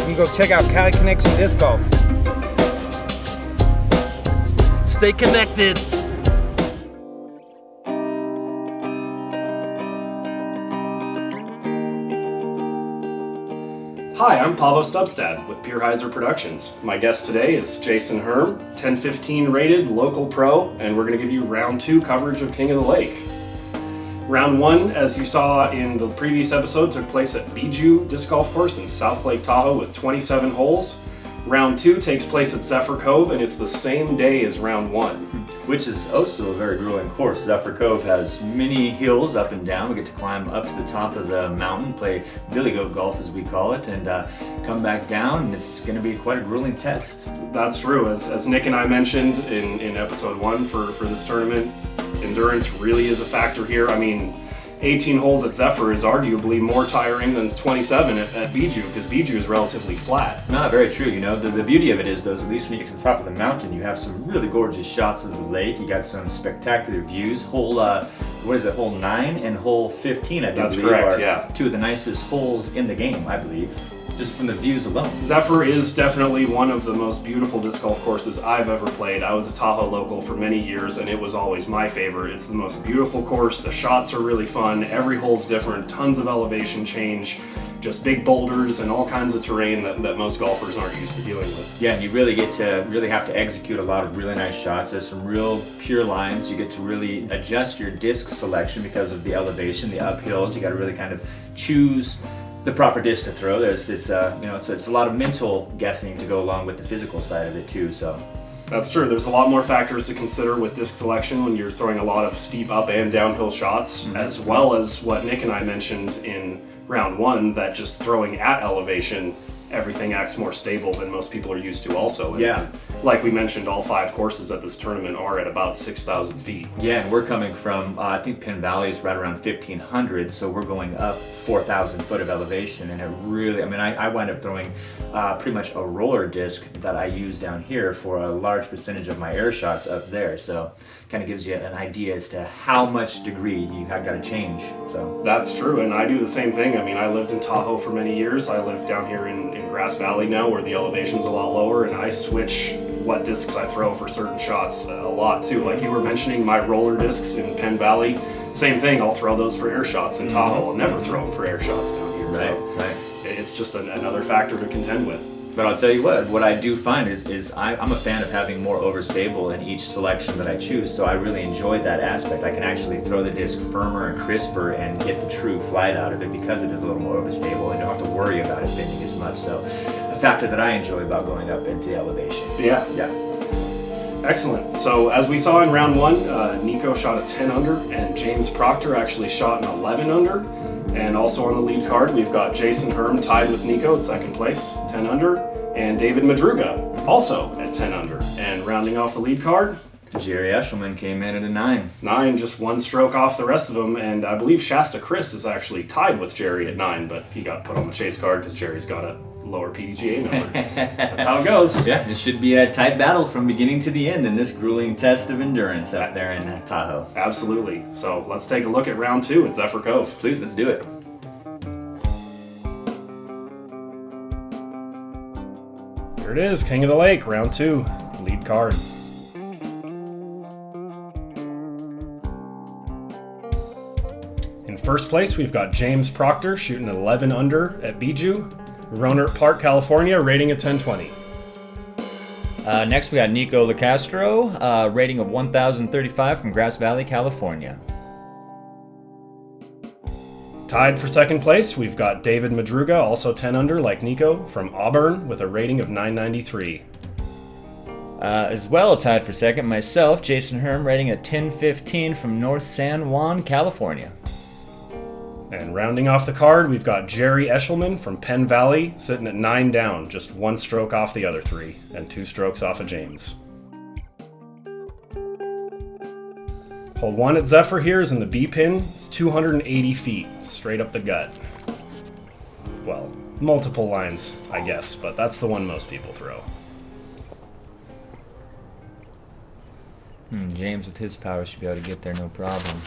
can go check out Cali Connection Disc Golf. Stay connected. Hi, I'm Pablo Stubstad with Pure Hyzer Productions. My guest today is Jason Herm, 1015 rated, local pro, and we're going to give you round 2 coverage of King of the Lake. Round 1, as you saw in the previous episode, took place at Bijou Disc Golf Course in South Lake Tahoe with 27 holes. Round 2 takes place at Zephyr Cove, and it's the same day as round 1. Which is also a very grueling course. Zephyr Cove has many hills up and down. We get to climb up to the top of the mountain, play billy goat golf as we call it, and come back down, and it's going to be quite a grueling test. That's true. As Nick and I mentioned in episode 1 for this tournament, endurance really is a factor here. I mean, 18 holes at Zephyr is arguably more tiring than 27 at Bijou, because Bijou is relatively flat. No, very true. You know, the beauty of it is, though, is at least when you get to the top of the mountain, you have some really gorgeous shots of the lake. You got some spectacular views. Hole 9 and hole 15, I think. That's correct, yeah. 2 of the nicest holes in the game, I believe. Just in the views alone. Zephyr is definitely one of the most beautiful disc golf courses I've ever played. I was a Tahoe local for many years, and it was always my favorite. It's the most beautiful course. The shots are really fun. Every hole's different. Tons of elevation change. Just big boulders and all kinds of terrain that most golfers aren't used to dealing with. Yeah, and you really get to have to execute a lot of really nice shots. There's some real pure lines. You get to really adjust your disc selection because of the elevation, the uphills. You got to really kind of choose the proper disc to throw. It's a lot of mental guessing to go along with the physical side of it too. So that's true. There's a lot more factors to consider with disc selection when you're throwing a lot of steep up and downhill shots, as well as what Nick and I mentioned in round 1, that just throwing at elevation, everything acts more stable than most people are used to also. And like we mentioned, all 5 courses at this tournament are at about 6,000 feet. Yeah, and we're coming from, I think Penn Valley is right around 1,500, so we're going up 4,000 foot of elevation, and it really, I wind up throwing pretty much a roller disc that I use down here for a large percentage of my air shots up there, so kind of gives you an idea as to how much degree you have got to change. So that's true, and I do the same thing. I mean, I lived in Tahoe for many years. I live down here in Grass Valley now, where the elevation's a lot lower, and I switch what discs I throw for certain shots a lot too. Like you were mentioning, my roller discs in Penn Valley, same thing. I'll throw those for air shots in Tahoe. I'll never throw them for air shots down here. Right. It's just another factor to contend with. But I'll tell you what I do find is I'm a fan of having more overstable in each selection that I choose, so I really enjoy that aspect. I can actually throw the disc firmer and crisper and get the true flight out of it because it is a little more overstable. I don't have to worry about it bending as much, so a factor that I enjoy about going up into elevation. Yeah. Excellent. So as we saw in round 1, Nikko shot a 10 under, and James Proctor actually shot an 11 under. And also on the lead card, we've got Jason Herm tied with Nikko at second place, 10 under, and David Madruga also at 10 under. And rounding off the lead card, Jere Eshelman came in at a 9. 9, just one stroke off the rest of them, and I believe Shasta Chris is actually tied with Jere at 9, but he got put on the chase card because Jere's got a lower PDGA number. That's how it goes. Yeah, it should be a tight battle from beginning to the end in this grueling test of endurance up there in Tahoe. Absolutely. So let's take a look at round 2 at Zephyr Cove. Please, let's do it. Here it is, King of the Lake, round 2, lead card. In first place, we've got James Proctor shooting 11 under at Bijou, Rohnert Park, California, rating at 1020. Next, we got Nikko Locastro, rating of 1,035 from Grass Valley, California. Tied for second place, we've got David Madruga, also 10 under like Nikko, from Auburn with a rating of 993. As well, tied for second, myself, Jason Herm, rating at 1015 from North San Juan, California. And rounding off the card, we've got Jere Eshelman from Penn Valley, sitting at 9 down, just 1 stroke off the other 3, and 2 strokes off of James. Hole 1 at Zephyr here is in the B pin. It's 280 feet, straight up the gut. Well, multiple lines, I guess, but that's the one most people throw. James with his power should be able to get there no problem.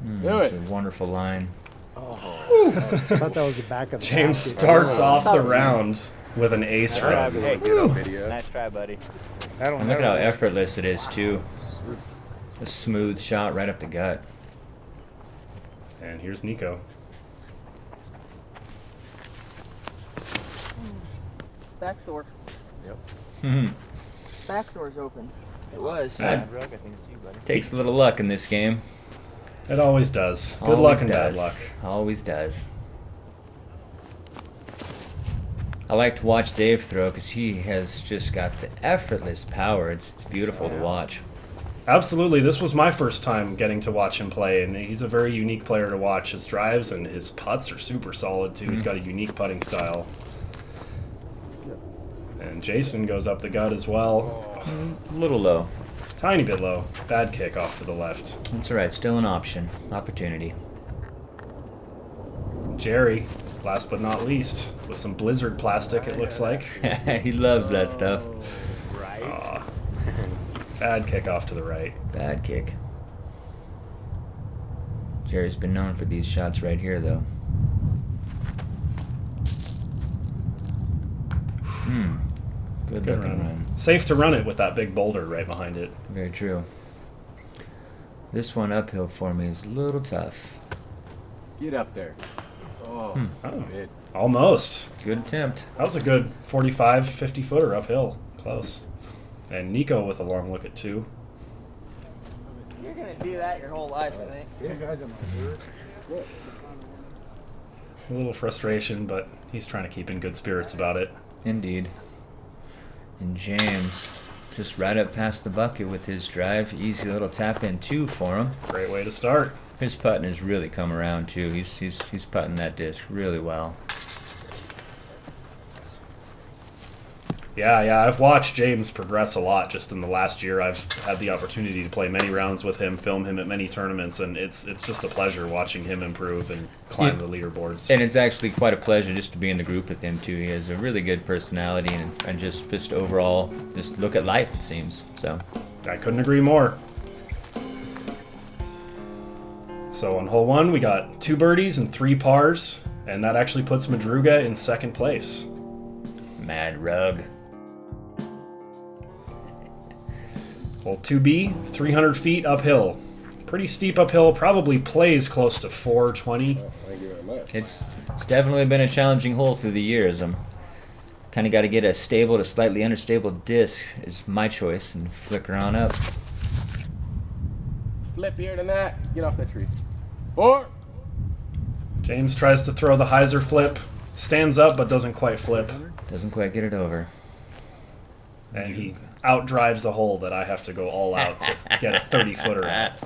It's a wonderful line. I thought that was the back of the James basket. starts off the round with an ace run. Hey, Get on video. nice try, buddy. I don't And look at know. how effortless it is, too. A smooth shot right up the gut. And here's Nikko. Back door. Hmm. Back door's open. It was. Madruga, I think it's you, buddy. Takes a little luck in this game. It always does. Good Always luck and does. bad luck. Always does. I like to watch Dave throw because he has just got the effortless power. It's beautiful to watch. Absolutely. This was my first time getting to watch him play, and he's a very unique player to watch. His drives and his putts are super solid, too. He's got a unique putting style. And Jason goes up the gut as well. A little low. Tiny bit low. Bad kick off to the left. That's alright. Still an option. Opportunity. Jere, last but not least, with some blizzard plastic, it looks like. He loves that stuff. Aw. Bad kick off to the right. Bad kick. Jerry's been known for these shots right here, though. Good Good looking run. run. Safe to run it with that big boulder right behind it. Very true. This one uphill for me is a little tough. Get up there. Oh, Oh, man. almost. Good attempt. That was a good 45, 50 footer uphill. Close. And Nikko with a long look at two. You're gonna do that your whole life, I think. A little frustration, but he's trying to keep in good spirits about it. Indeed. And James just right up past the bucket with his drive. Easy little tap in two for him. Great way to start. His putting has really come around too. He's putting that disc really well. Yeah, I've watched James progress a lot just in the last year. I've had the opportunity to play many rounds with him, film him at many tournaments, and it's just a pleasure watching him improve and climb the leaderboards. And it's actually quite a pleasure just to be in the group with him too. He has a really good personality and just overall just look at life, it seems. So I couldn't agree more. So on hole one, we got 2 birdies and 3 pars, and that actually puts Madruga in second place. Mad Rug. Hole 2B, 300 feet uphill. Pretty steep uphill, probably plays close to 420. Thank you very much. It's definitely been a challenging hole through the years. I'm kind of got to get a stable to slightly unstable disc is my choice and flicker on up. Flip here tonight. Get off that tree. 4. James tries to throw the Hyzer flip, stands up but doesn't quite flip, Doesn't quite get it over. and he outdrives the hole that I have to go all out to get a 30-footer at.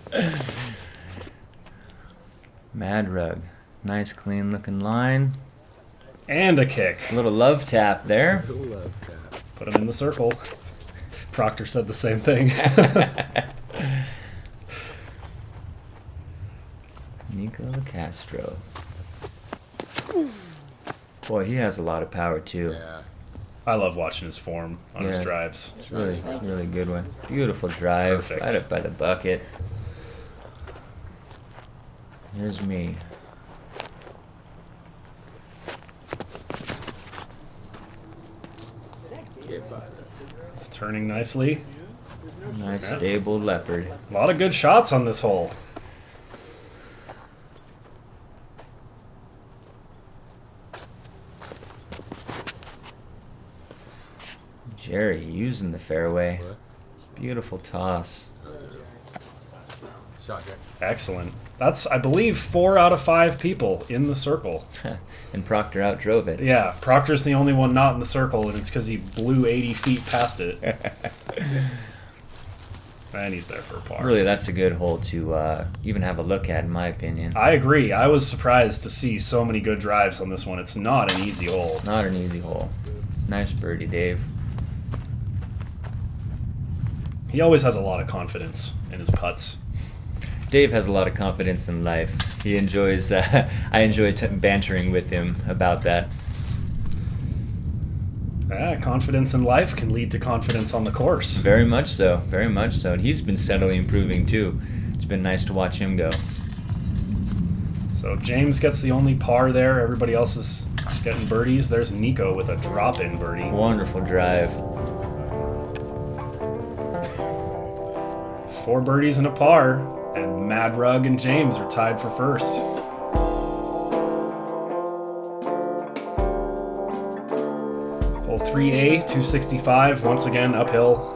Mad Rug. Nice clean looking line. And a kick. A little love tap there. Put him in the circle. Proctor said the same thing. Nikko Locastro. Boy, he has a lot of power too. Yeah. I love watching his form on his Yeah. drives. It's really good one. Beautiful drive. Perfect. Right up by the bucket. Here's me. Get by that. It's turning nicely. Nice Yeah. stable leopard. A lot of good shots on this hole. Jere using the fairway. What? Beautiful toss. Shot, Jack. Excellent. That's, I believe, 4 out of 5 people in the circle. And Proctor outdrove it. Yeah, Proctor's the only one not in the circle, and it's because he blew 80 feet past it. And he's there for a par. Really, that's a good hole to even have a look at, in my opinion. I agree. I was surprised to see so many good drives on this one. It's not an easy hole. Not an easy hole. Nice birdie, Dave. He always has a lot of confidence in his putts. Dave has a lot of confidence in life. He enjoys. I enjoy bantering with him about that. Yeah, confidence in life can lead to confidence on the course. Very much so. Very much so. And he's been steadily improving too. It's been nice to watch him go. So James gets the only par there. Everybody else is getting birdies. There's Nikko with a drop-in birdie. Wonderful drive. 4 birdies and a par, and Madruga and James are tied for first. Hole 3A, 265. Once again, uphill.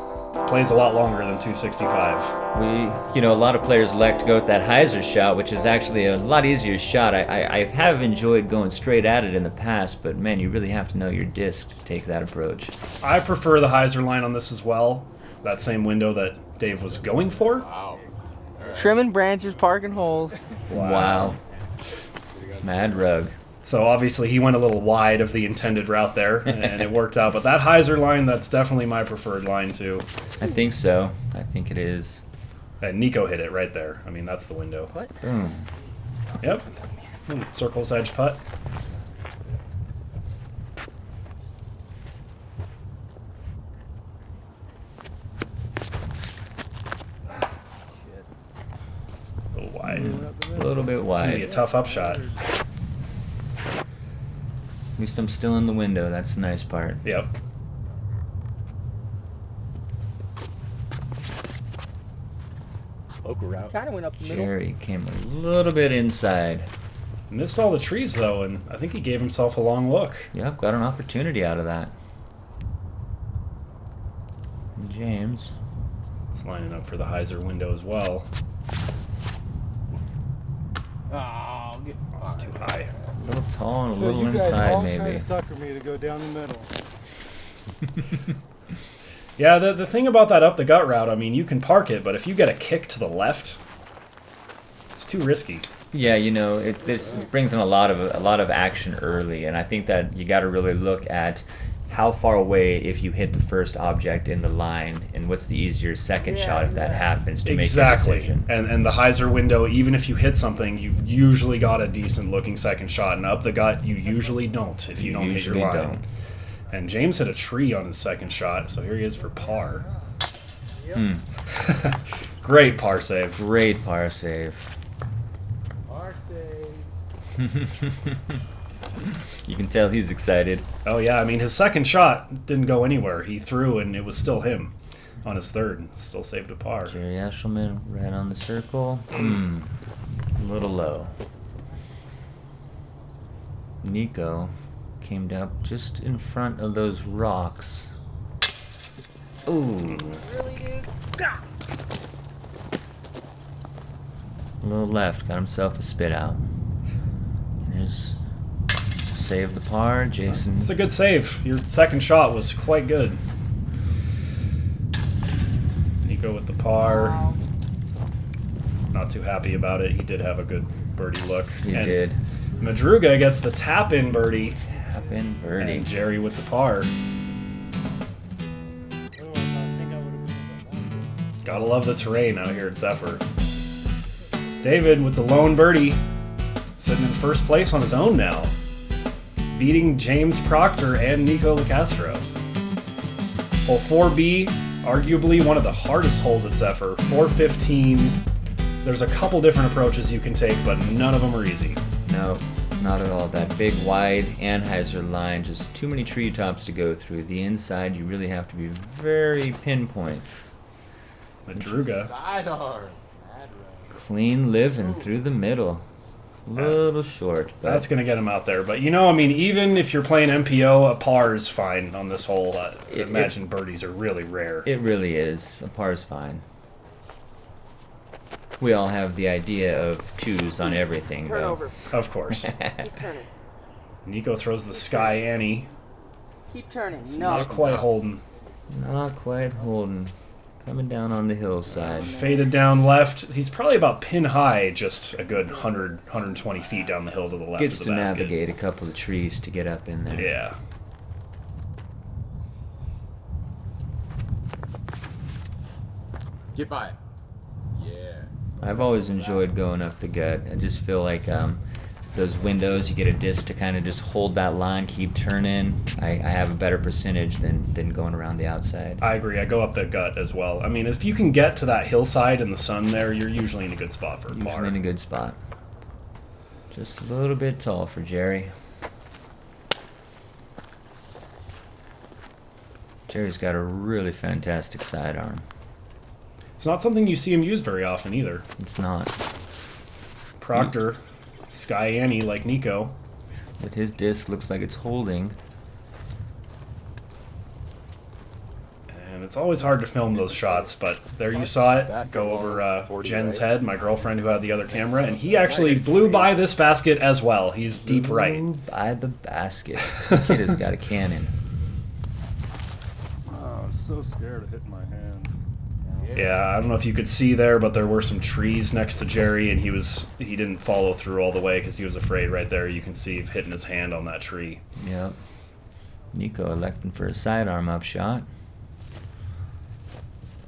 Plays a lot longer than 265. A lot of players elect to go with that Hyzer shot, which is actually a lot easier shot. I have enjoyed going straight at it in the past, but man, you really have to know your disc to take that approach. I prefer the Hyzer line on this as well. That same window that Dave was going for. Wow. Trimming branches, parking holes. Wow. Mad rug. So obviously he went a little wide of the intended route there, and it worked out. But that Hyzer line, that's definitely my preferred line too. I think so. I think it is. And Nikko hit it right there. I mean, that's the window. What? Boom. Yep. Circle's edge putt. A little wide. A little bit It's gonna be a wide. tough upshot. At least I'm still in the window. That's the nice part. Yep. Local route. Kind of went up the middle. Jerry came a little bit inside. Missed all the trees though, and I think he gave himself a long look. Yep, got an opportunity out of that. James. He's lining up for the Hyzer window as well. Oh, get It's too high. A little tall and a So little you guys inside, all maybe. trying to sucker me to go down the middle. Yeah, the thing about that up the gut route, I mean, you can park it, but if you get a kick to the left, it's too risky. Yeah, this brings in a lot of action early, and I think that you got to really look at how far away if you hit the first object in the line, and what's the easier second shot if that happens to make a decision. And the Hyzer window, even if you hit something, you've usually got a decent looking second shot, and up the gut, you usually don't if you don't hit your usually line. don't. And James hit a tree on his second shot, so here he is for par. Great par save. Great par save. Par save. You can tell he's excited. Oh yeah, I mean his second shot didn't go anywhere. He threw and it was still him on his third. Still saved a par. Jerry Eshelman right on the circle. A little low. Nikko came down just in front of those rocks. Ooh. Really, dude? A little left, got himself a spit out. And here's save the par, Jason. It's a good save. Your second shot was quite good. Nikko with the par. Wow. Not too happy about it. He did have a good birdie look. He And did. Madruga gets the tap-in birdie. Tap in birdie. And Jere with the par. Gotta love the terrain out here at Zephyr. David with the lone birdie. Sitting in first place on his own now. Beating James Proctor and Nikko Locastro. Hole 4B, arguably one of the hardest holes at Zephyr. 415. There's a couple different approaches you can take, but none of them are easy. No, not at all. That big wide Hyzer line, just too many treetops to go through. The inside, you really have to be very pinpoint. Madruga. Sidearm. Clean living through the middle. Little short, but That's going to get him out there. But, I mean, even if you're playing MPO, a par is fine on this hole. I imagine birdies are really rare. it really is. A par is fine. We all have the idea of twos on everything, Turn though. over. Of course. Keep turning. Nikko throws the Sky Annie. Keep turning. It's No. not quite holding. Not quite holding. Coming down on the hillside. Faded down left. He's probably about pin high, just a good 100, 120 feet down the hill to the left Gets of to the basket. navigate a couple of trees to get up in there. Yeah. Get by it. Yeah. I've always enjoyed going up the gut. I just feel like those windows, you get a disc to kind of just hold that line, keep turning. I have a better percentage than going around the outside. I agree. I go up the gut as well. I mean, if you can get to that hillside in the sun there, you're usually in a good spot for a par. Usually in a good spot. Just a little bit tall for Jere. Jere's got a really fantastic sidearm. It's not something you see him use very often either. It's not. Proctor, Sky Annie like Nikko. But his disc looks like it's holding. And it's always hard to film those shots, but there you saw it go over Jen's head, my girlfriend who had the other camera, and he actually blew by this basket as well. He's deep right. Blew by the basket. The kid has got a cannon. Oh, I'm so scared of hitting my hand. Yeah, I don't know if you could see there, but there were some trees next to Jere, and he didn't follow through all the way because he was afraid. Right there, you can see him hitting his hand on that tree. Yep. Nikko electing for a sidearm upshot.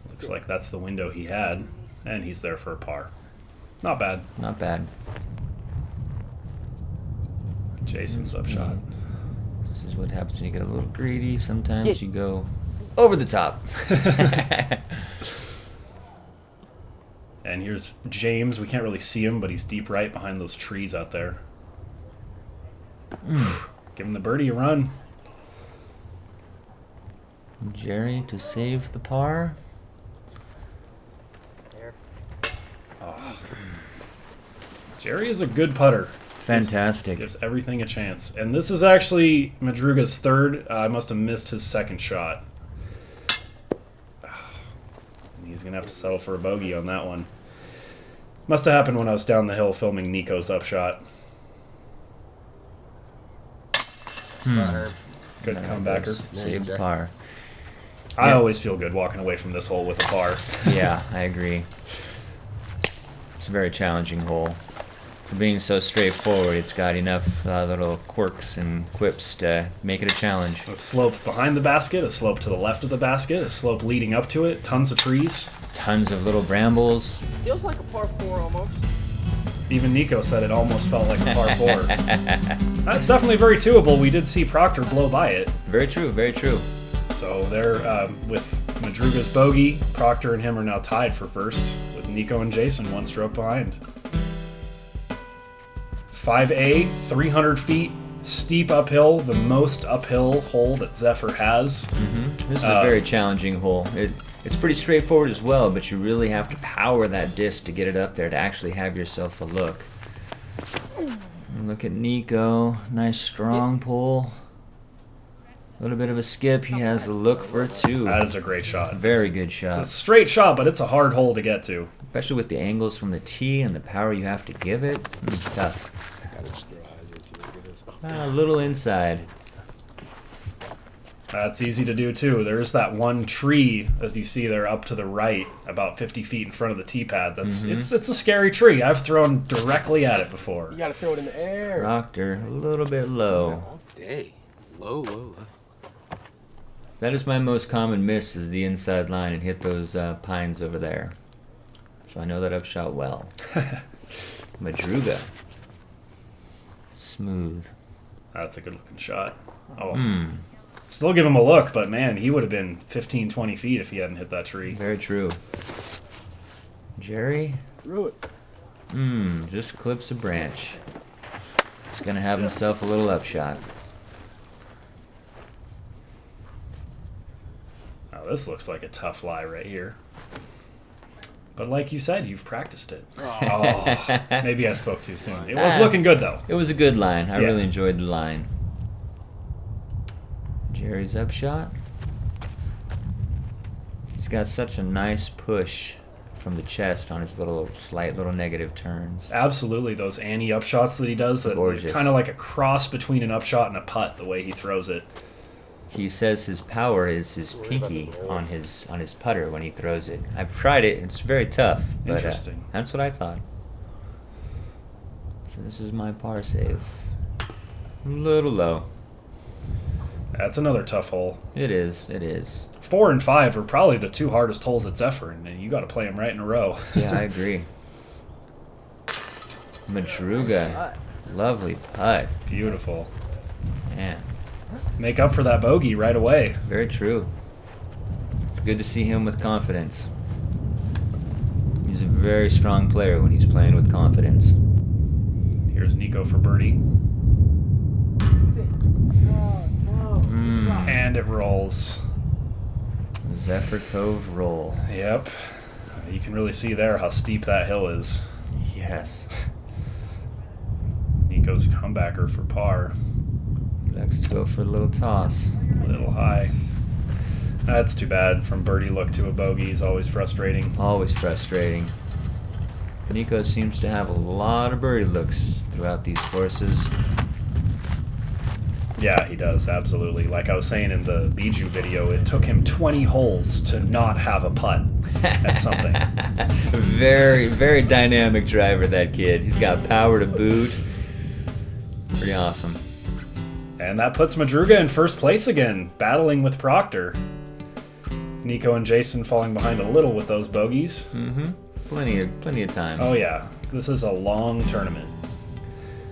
Looks like that's the window he had, and he's there for a par. Not bad. Not bad. Jason's upshot. This is what happens when you get a little greedy. Sometimes you go over the top. And here's James. We can't really see him, but he's deep right behind those trees out there. Giving the birdie a run. Jere to save the par. Jere is a good putter. Fantastic. Gives everything a chance. And this is actually Madruga's third. I must have missed his second shot. He's going to have to settle for a bogey on that one. Must have happened when I was down the hill filming Nikko's upshot. Good comebacker. Saved the par. I always feel good walking away from this hole with a par. Yeah, I agree. It's a very challenging hole. For being so straightforward, it's got enough little quirks and quips to make it a challenge. A slope behind the basket, a slope to the left of the basket, a slope leading up to it, tons of trees. Tons of little brambles. Feels like a par 4 almost. Even Nikko said it almost felt like a par 4. That's definitely very doable. We did see Proctor blow by it. Very true, very true. So there, with Madruga's bogey, Proctor and him are now tied for first, with Nikko and Jason 1 stroke behind. 5A, 300 feet, steep uphill, the most uphill hole that Zephyr has. This is a very challenging hole. It's pretty straightforward as well, but you really have to power that disc to get it up there to actually have yourself a look. And look at Nikko, nice strong pull. A little bit of a skip, he has a look for it too. That is a great shot. Very good shot. It's a straight shot, but it's a hard hole to get to. Especially with the angles from the tee and the power you have to give it. Tough. A little inside. That's easy to do too. There's that one tree, as you see there up to the right, about 50 feet in front of the tee pad. That's it's a scary tree. I've thrown directly at it before. You gotta throw it in the air. Proctor, a little bit low. All day. Low, low, low. That is my most common miss, is the inside line and hit those pines over there. So I know that I've shot well. Madruga. Smooth. That's a good looking shot. Oh. Still give him a look, but man, he would have been 15, 20 feet if he hadn't hit that tree. Very true. Jere? Through it. Just clips a branch. He's gonna have himself a little upshot. Now this looks like a tough lie right here. But like you said, you've practiced it. Oh, maybe I spoke too soon. It was looking good though. It was a good line. I Yeah. really enjoyed the line. Jere's upshot. He's got such a nice push from the chest on his slight little negative turns. Absolutely, those Annie upshots that he does, that Gorgeous. kind of like a cross between an upshot and a putt, the way he throws it. He says his power is his pinky on his putter when he throws it. I've tried it. It's very tough. But, Interesting. That's what I thought. So this is my par save. A little low. That's another tough hole. It is. It is. 4 and 5 are probably the 2 hardest holes at Zephyr, and you got to play them right in a row. Yeah, I agree. Madruga. Lovely putt. Beautiful. Man. Make up for that bogey right away. Very true. It's good to see him with confidence. He's a very strong player when he's playing with confidence. Here's Nikko Nikko for birdie. And it rolls. Zephyr Cove roll. Yep. You can really see there how steep that hill is. Yes. Nikko's comebacker for par. Let's go for a little toss. A little high. That's too bad. From birdie look to a bogey is always frustrating. Always frustrating. Nikko seems to have a lot of birdie looks throughout these courses. Yeah, he does, absolutely. Like I was saying in the Bijou video, it took him 20 holes to not have a putt at something. Very, very dynamic driver, that kid. He's got power to boot. Pretty awesome. And that puts Madruga in first place again, battling with Proctor. Nikko and Jason falling behind a little with those bogeys. Mm-hmm. Plenty of time. Oh yeah, this is a long tournament.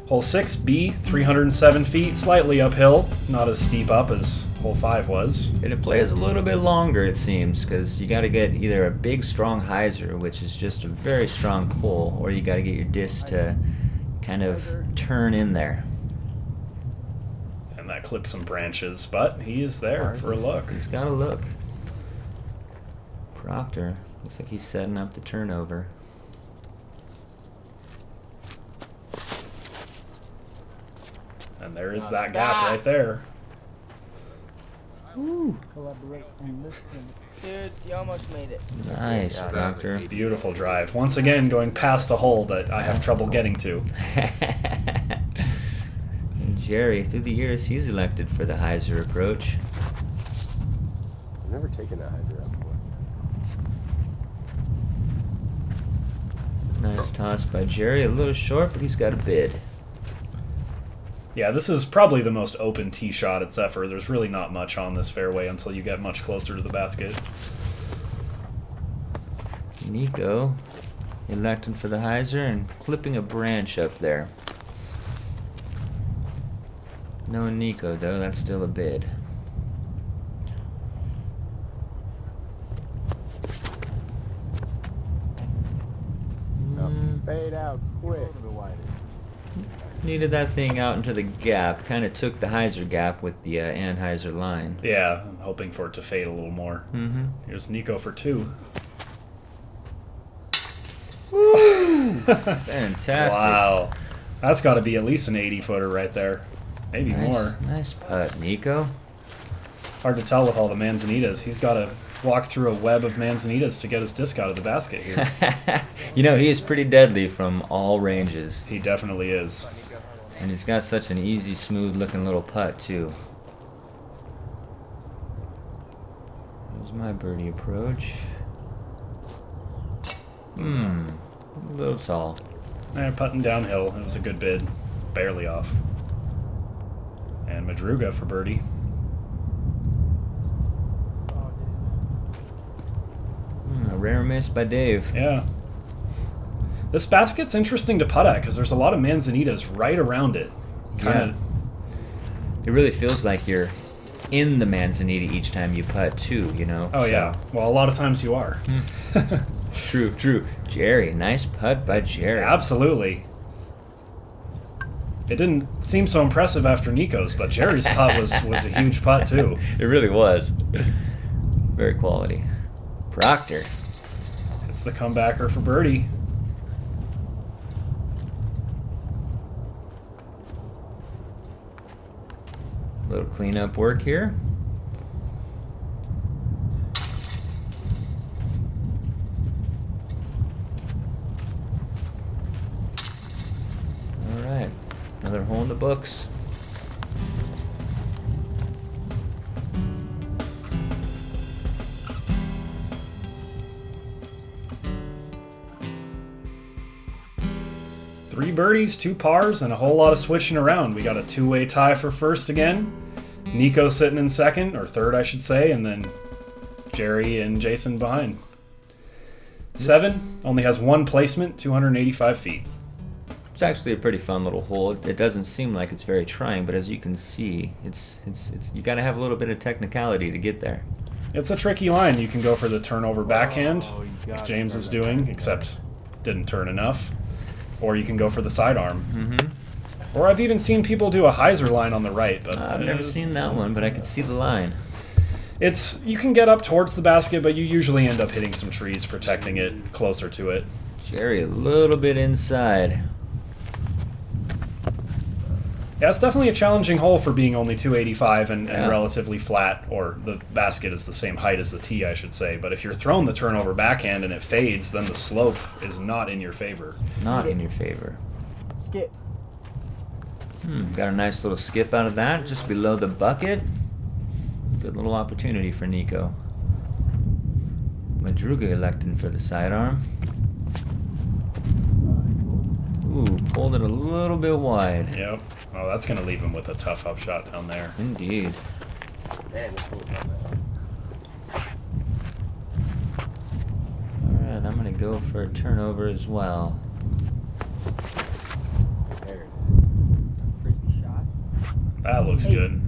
Hole 6B, 307 feet, slightly uphill, not as steep up as hole 5 was. And it plays a little bit longer, it seems, because you got to get either a big, strong hyzer, which is just a very strong pull, or you got to get your disc to kind of turn in there. And that clipped some branches, but he is there for a look. He's got a look. Proctor looks like he's setting up the turnover. And there is that gap right there. Dude, you almost made it. Nice, Proctor. Beautiful drive. Once again, going past a hole that I have trouble getting to. And Jere, through the years, he's elected for the hyzer approach. I've never taken that Hyzer out before. Nice toss by Jere. A little short, but he's got a bid. Yeah, this is probably the most open tee shot at Zephyr. There's really not much on this fairway until you get much closer to the basket. Nikko electing for the hyzer and clipping a branch up there. No Nikko, though. That's still a bid. Fade out quick. Needed that thing out into the gap. Kind of took the hyzer gap with the Anheuser line. Yeah, I'm hoping for it to fade a little more. Mm-hmm. Here's Nikko for 2. Woo! Fantastic. Wow. That's got to be at least an 80-footer right there. Maybe more. Nice putt, Nikko. Hard to tell with all the manzanitas. He's got to walk through a web of manzanitas to get his disc out of the basket here. You know, he is pretty deadly from all ranges. He definitely is. And he's got such an easy, smooth-looking little putt, too. Here's my birdie approach. A little tall. Putting downhill. It was a good bid. Barely off. And Madruga for birdie. A rare miss by Dave. Yeah. This basket's interesting to putt at because there's a lot of manzanitas right around it. Yeah. It really feels like you're in the manzanita each time you putt, too, you know? Oh, yeah. Well, a lot of times you are. True. Jere, nice putt by Jere. Absolutely. It didn't seem so impressive after Nikko's, but Jere's putt was a huge putt, too. It really was. Very quality. Proctor. It's the comebacker for birdie. A little cleanup work here. All right, another hole in the books. Three birdies, 2 pars, and a whole lot of switching around. We got a 2-way tie for first again. Nikko sitting in second, or third, I should say, and then Jere and Jason behind. 7 only has 1 placement, 285 feet. It's actually a pretty fun little hole. It doesn't seem like it's very trying, but as you can see, it's you got to have a little bit of technicality to get there. It's a tricky line. You can go for the turnover backhand, like James is doing, except didn't turn enough. Or you can go for the sidearm. Mm-hmm. Or I've even seen people do a Hyzer line on the right, but I've never seen that one, but I can see the line. it's you can get up towards the basket, but you usually end up hitting some trees protecting it closer to it. Jere a little bit inside. Yeah, it's definitely a challenging hole for being only 285 and relatively flat, or the basket is the same height as the tee, I should say. But if you're throwing the turnover backhand and it fades, then the slope is not in your favor. Not in your favor. Skip. Got a nice little skip out of that, just below the bucket. Good little opportunity for Nikko. Madruga electing for the sidearm. Ooh, pulled it a little bit wide. Yep. Oh, that's going to leave him with a tough upshot down there. Indeed. Man, this fool's on that. Alright, I'm going to go for a turnover as well. There it is. Frisbee shot. That looks good.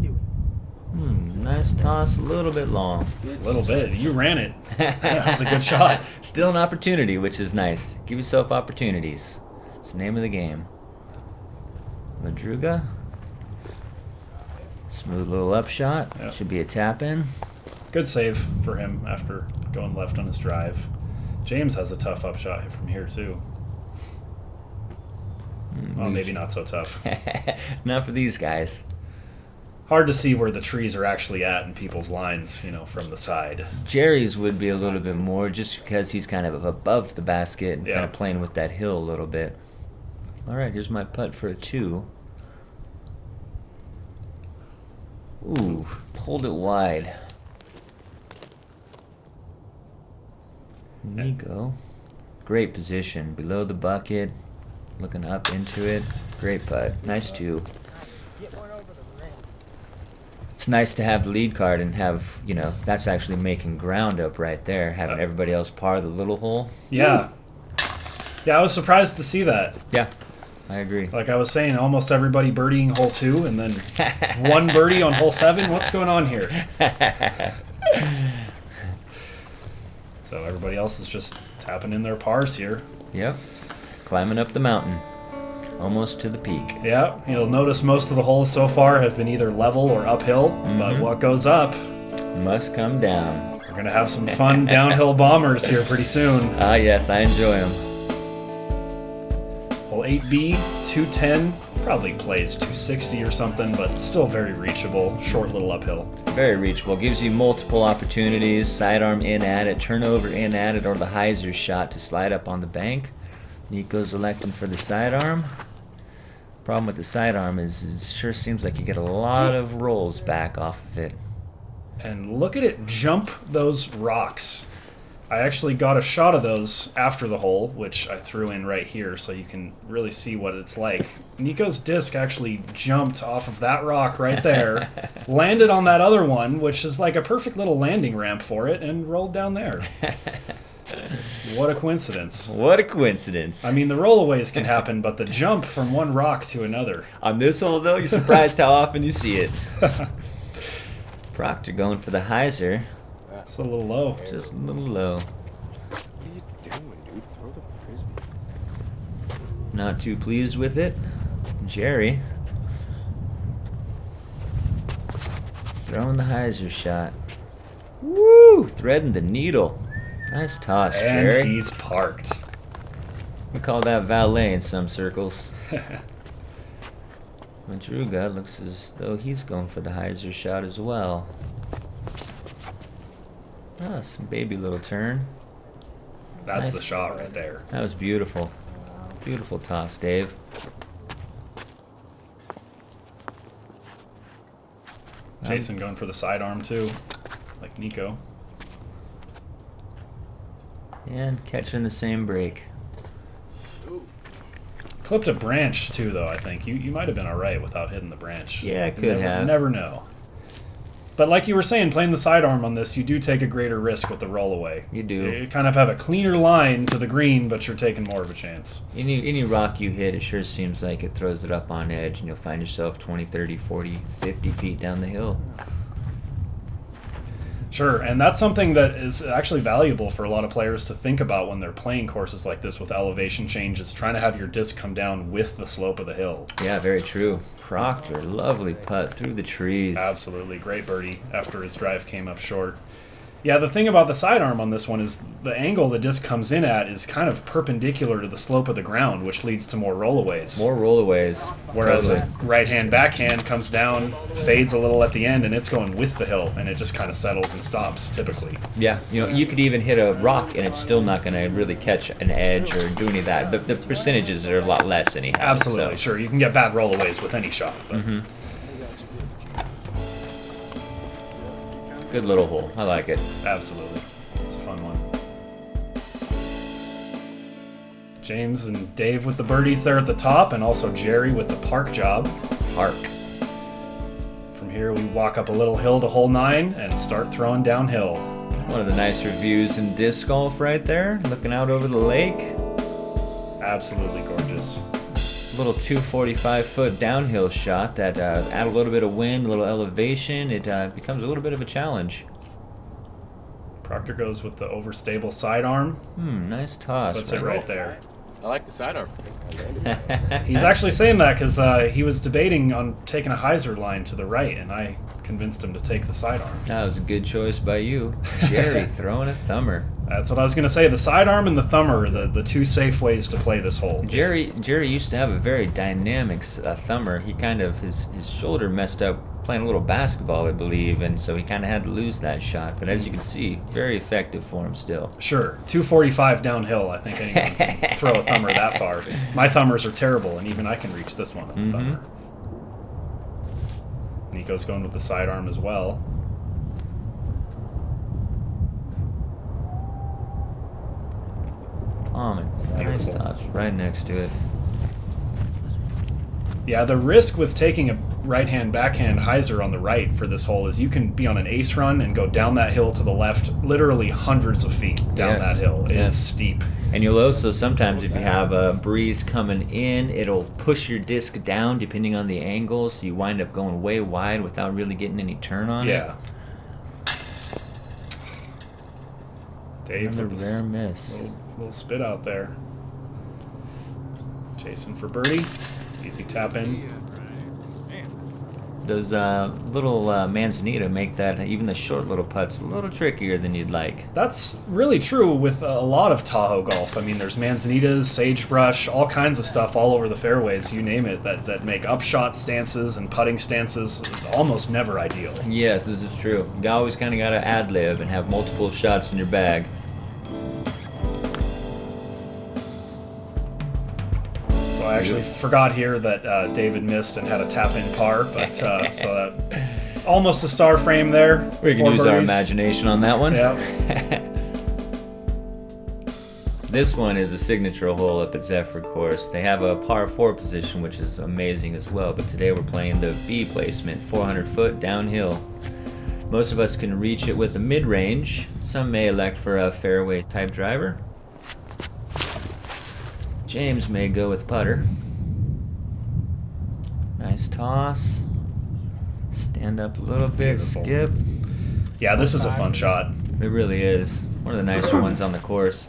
Do it. Nice toss, a little bit long. A little bit. You ran it. That was a good shot. Still an opportunity, which is nice. Give yourself opportunities. It's the name of the game. Madruga. Smooth little upshot. Yep. Should be a tap in. Good save for him after going left on his drive. James has a tough upshot from here, too. Well, maybe not so tough. Not for these guys. Hard to see where the trees are actually at in people's lines, from the side. Jere's would be a little bit more just because he's kind of above the basket and kind of playing with that hill a little bit. Alright, here's my putt for a 2. Ooh, pulled it wide. Nikko. Great position. Below the bucket. Looking up into it. Great putt. Nice 2. Get one over the rim. It's nice to have the lead card and have, that's actually making ground up right there. Having everybody else par the little hole. Yeah. Yeah, I was surprised to see that. Yeah, I agree. Like I was saying, almost everybody birdieing hole 2 and then one birdie on hole 7. What's going on here? So everybody else is just tapping in their pars here. Yep. Climbing up the mountain. Almost to the peak. Yeah, you'll notice most of the holes so far have been either level or uphill, but what goes up must come down. We're going to have some fun downhill bombers here pretty soon. Ah, yes, I enjoy them. Hole 8B, 210, probably plays 260 or something, but still very reachable, short little uphill. Very reachable. Gives you multiple opportunities. Sidearm in at it, turnover in at it, or the Hyzer shot to slide up on the bank. Nikko's electing for the sidearm. Problem with the sidearm is it sure seems like you get a lot of rolls back off of it. And look at it jump those rocks. I actually got a shot of those after the hole, which I threw in right here so you can really see what it's like. Nikko's disc actually jumped off of that rock right there, landed on that other one, which is like a perfect little landing ramp for it, and rolled down there. What a coincidence. What a coincidence. I mean, the rollaways can happen, but the jump from one rock to another. On this hole, though, you're surprised how often you see it. Proctor going for the Hyzer. It's a little low. Just a little low. What are you doing, dude? Throw the frisbee. Not too pleased with it. Jere. Throwing the Hyzer shot. Woo! Threading the needle. Nice toss, And Jere. he's parked. We call that valet in some circles. Madruga looks as though he's going for the Hyzer shot as well. Ah, some baby little turn. That's Nice. the shot right there. That was beautiful. Beautiful toss, Dave. Jason going for the sidearm too, like Nikko. And catching the same break. Clipped a branch too, though. I think you might have been all right without hitting the branch. Yeah, I could never, have. Never know. But like you were saying, playing the sidearm on this, you do take a greater risk with the rollaway. You do. You kind of have a cleaner line to the green, but you're taking more of a chance. Any rock you hit, it sure seems like it throws it up on edge, and you'll find yourself 20, 30, 40, 50 feet down the hill. Sure, and that's something that is actually valuable for a lot of players to think about when they're playing courses like this with elevation changes, trying to have your disc come down with the slope of the hill. Yeah, very true. Proctor, lovely putt through the trees. Absolutely, great birdie after his drive came up short. Yeah, the thing about the sidearm on this one is the angle the disc comes in at is kind of perpendicular to the slope of the ground, which leads to more rollaways. More rollaways. Whereas Totally. a right-hand backhand comes down, fades a little at the end, and it's going with the hill, and it just kind of settles and stops, typically. Yeah, you know, you could even hit a rock and it's still not going to really catch an edge or do any of that. The percentages are a lot less anyhow. Absolutely, so. sure. You can get bad rollaways with any shot. But Good little hole. I like it. absolutely. It's a fun one. James and Dave with the birdies there at the top, and also Jere with the park job. Park. From here, we walk up a little hill to hole 9 and start throwing downhill. One of the nicer views in disc golf right there, looking out over the lake. Absolutely gorgeous. Little 245-foot downhill shot that add a little bit of wind, a little elevation, it becomes a little bit of a challenge. Proctor goes with the overstable sidearm. Nice toss. Puts it right there. I like the sidearm. He's actually saying that because he was debating on taking a Hyzer line to the right, and I convinced him to take the sidearm. That was a good choice by you. Jere throwing a thumber. That's what I was going to say. The sidearm and the thumber are the two safe ways to play this hole. Jere used to have a very dynamic thumber. He kind of, his shoulder messed up playing a little basketball, I believe, and so he kind of had to lose that shot. But as you can see, very effective for him still. Sure. 245 downhill, I think anyone can throw a thumber that far. My thumbers are terrible, and even I can reach this one with a thumber. Nikko's going with the sidearm as well. Almond. Nice Beautiful. toss. Right next to it. Yeah, the risk with taking a right-hand backhand Hyzer on the right for this hole is you can be on an ace run and go down that hill to the left literally hundreds of feet down Yes. that hill. It's Yes. steep. And you'll also sometimes, if you have a breeze coming in, it'll push your disc down depending on the angle, so you wind up going way wide without really getting any turn on it. Yeah. Dave Another with the rare miss. little spit out there. Jason for birdie. Easy tap in. Those little manzanita make that, even the short little putts, a little trickier than you'd like. That's really true with a lot of Tahoe golf. I mean, there's manzanitas, sagebrush, all kinds of stuff all over the fairways, you name it, that make upshot stances and putting stances almost never ideal. Yes, this is true. You always kind of got to ad-lib and have multiple shots in your bag. So I actually forgot here that David missed and had a tap-in par, but so that almost a star frame there. We can 4 use our birdies. imagination on that one. Yeah. This one is a signature hole up at Zephyr course. They have a par 4 position, which is amazing as well, but today we're playing the B placement, 400 foot downhill. Most of us can reach it with a mid-range. Some may elect for a fairway type driver. James may go with putter. Nice toss. Stand up a little bit, Beautiful. skip. Yeah, this is a fun shot. It really is. One of the nicer ones on the course.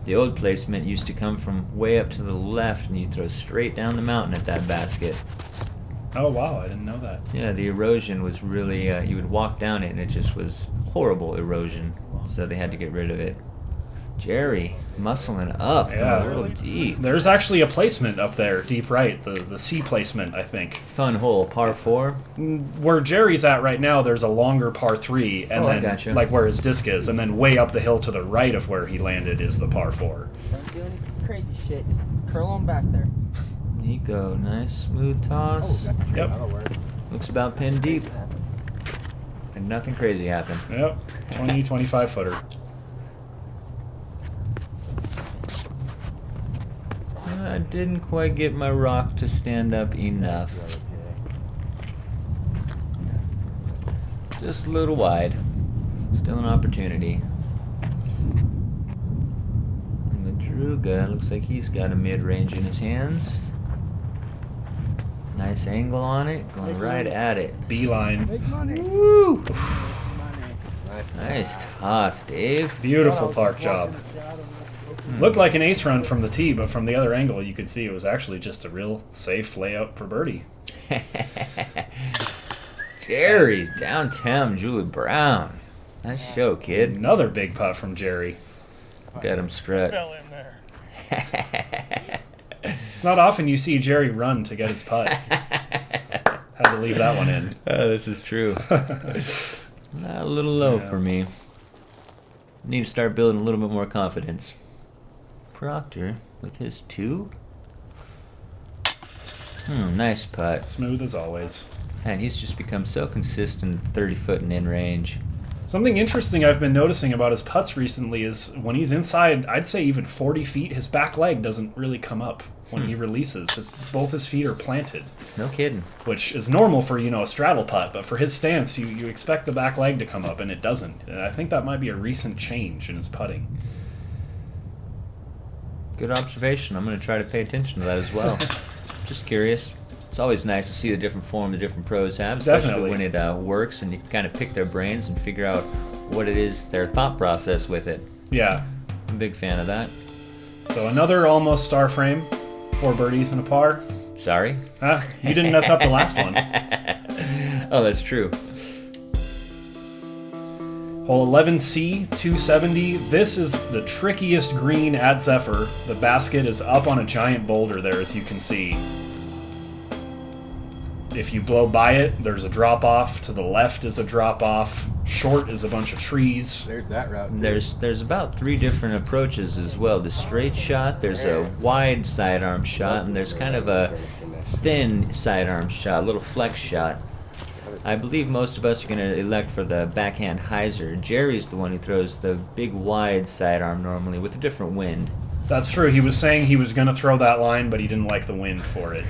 The old placement used to come from way up to the left and you throw straight down the mountain at that basket. Oh, wow, I didn't know that. Yeah, the erosion was really, you would walk down it and it just was horrible erosion. So they had to get rid of it. Jere, muscling up, Yeah. a little deep. There's actually a placement up there, deep right, the C placement, I think. Fun hole, par 4. Where Jerry's at right now, there's a longer par 3, and Oh, I then gotcha. like where his disc is, and then way up the hill to the right of where he landed is the par 4. Don't do any crazy shit. Just curl on back there. Nikko, nice smooth toss. Yep, Looks about pin deep. And nothing crazy happened. yep, 20, 25 footer. I didn't quite get my rock to stand up enough. Just a little wide. Still an opportunity. Madruga looks like he's got a mid-range in his hands. Nice angle on it, going right at it. Beeline. Make money. Woo! Nice toss, Dave. Beautiful park job. Looked like an ace run from the tee, but from the other angle you could see it was actually just a real safe layup for birdie. Jerry, downtown, Julie Brown. Nice show, kid. Another big putt from Jere. Got him strut. Fell in there. It's not often you see Jere run to get his putt. Had to leave that one in. This is true. A little low for me. Need to start building a little bit more confidence. Proctor with his 2. Nice putt. Smooth as always. And he's just become so consistent 30 foot and in range. Something interesting I've been noticing about his putts recently is when he's inside, I'd say even 40 feet, his back leg doesn't really come up when he releases. Both his feet are planted. No kidding. Which is normal for, a straddle putt, but for his stance, you expect the back leg to come up, and it doesn't. And I think that might be a recent change in his putting. Good observation. I'm going to try to pay attention to that as well. Just curious. It's always nice to see the different form the different pros have, especially Definitely. when it works and you can kind of pick their brains and figure out what it is, their thought process with it. Yeah. I'm a big fan of that. So another almost star frame. 4 birdies and a par. Sorry? You didn't mess up the last one. Oh, that's true. Hole 11C, 270. This is the trickiest green at Zephyr. The basket is up on a giant boulder there, as you can see. If you blow by it, there's a drop-off. To the left is a drop-off. Short is a bunch of trees. There's that route. Too. There's about 3 different approaches as well. The straight shot, there's a wide sidearm shot, and there's kind of a thin sidearm shot, a little flex shot. I believe most of us are going to elect for the backhand Hyzer. Jerry's the one who throws the big wide sidearm normally with a different wind. That's true. He was saying he was going to throw that line, but he didn't like the wind for it.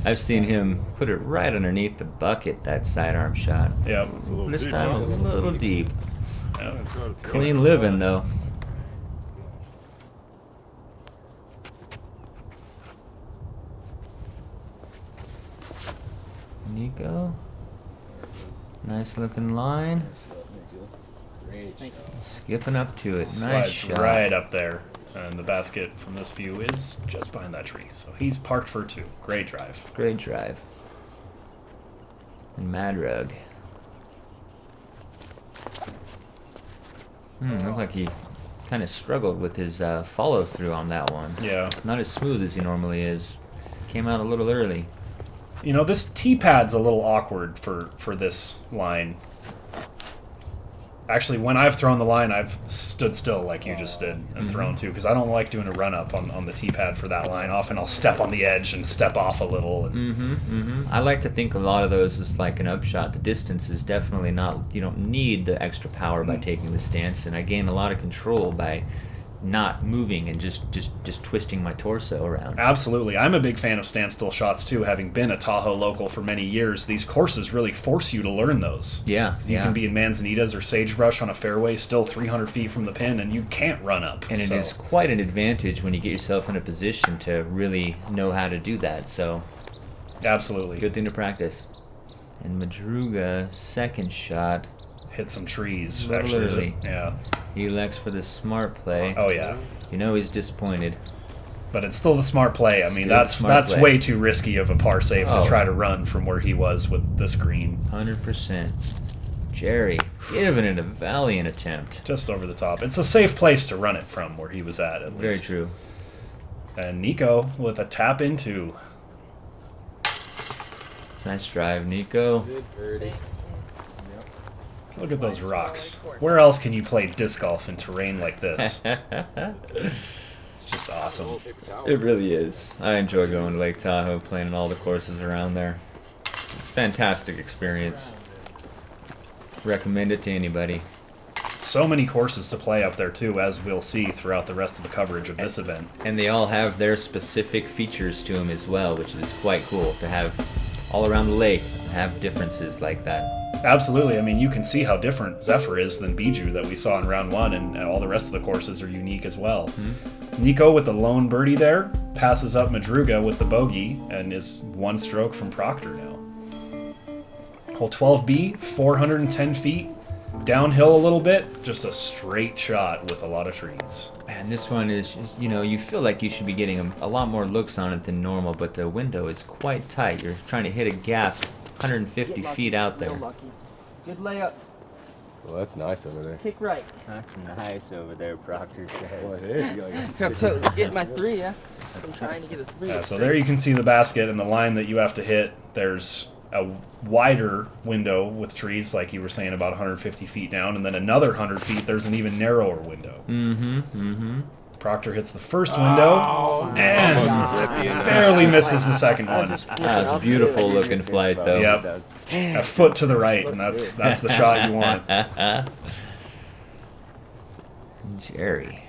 I've seen him put it right underneath the bucket, that sidearm shot. Yep. This time a little deep. Yep. Clean living, though. Nikko. Nice looking line. Skipping up to it. Nice Slides shot. right up there. And the basket from this view is just behind that tree. So he's parked for 2. Great drive. Great drive. And Madruga. Looked like he kind of struggled with his follow through on that one. Yeah. Not as smooth as he normally is. Came out a little early. This tee pad's a little awkward for this line. Actually, when I've thrown the line, I've stood still like you just did and thrown too, because I don't like doing a run-up on the tee pad for that line. Often I'll step on the edge and step off a little. And I like to think a lot of those is like an upshot. The distance is definitely not, you don't need the extra power by taking the stance, and I gain a lot of control by not moving and just twisting my torso around. Absolutely. I'm a big fan of standstill shots too, having been a Tahoe local for many years. These courses really force you to learn those. Yeah, You can be in Manzanitas or Sagebrush on a fairway still 300 feet from the pin, and you can't run up. And it is quite an advantage when you get yourself in a position to really know how to do that. So, Absolutely. good thing to practice. And Madruga, second shot. Hit some trees, A little actually. early. Yeah. He elects for the smart play. Oh, yeah. You know he's disappointed. But it's still the smart play. I mean, Still that's the smart play. way too risky of a par save Oh. to try to run from where he was with this green. 100%. Jerry, giving it a valiant attempt. Just over the top. It's a safe place to run it from where he was at least. Very true. And Nikko with a tap into. Nice drive, Nikko. Good birdie. Look at those rocks. Where else can you play disc golf in terrain like this? Just awesome. It really is. I enjoy going to Lake Tahoe, playing in all the courses around there. It's a fantastic experience. Recommend it to anybody. So many courses to play up there too, as we'll see throughout the rest of the coverage of this event. And they all have their specific features to them as well, which is quite cool to have all around the lake have differences like that. Absolutely. I mean, you can see how different Zephyr is than Bijou that we saw in round 1, and all the rest of the courses are unique as well. Nikko with the lone birdie there, passes up Madruga with the bogey, and is 1 stroke from Proctor now. Hole 12B, 410 feet. Downhill a little bit, just a straight shot with a lot of trees. Man, this one is, you know, you feel like you should be getting a lot more looks on it than normal, but the window is quite tight. You're trying to hit a gap 150 feet out there. Good layup. Well, that's nice over there. Kick right. That's nice over there, Proctor Well, says. it is. You got So get my 3, yeah. I'm trying to get a 3. Yeah, so there you can see the basket and the line that you have to hit. There's a wider window with trees, like you were saying, about 150 feet down, and then another 100 feet, there's an even narrower window. Proctor hits the first window and barely misses the second one. That was a beautiful looking flight, though. Yep. A foot to the right, and that's the shot you want. Jere.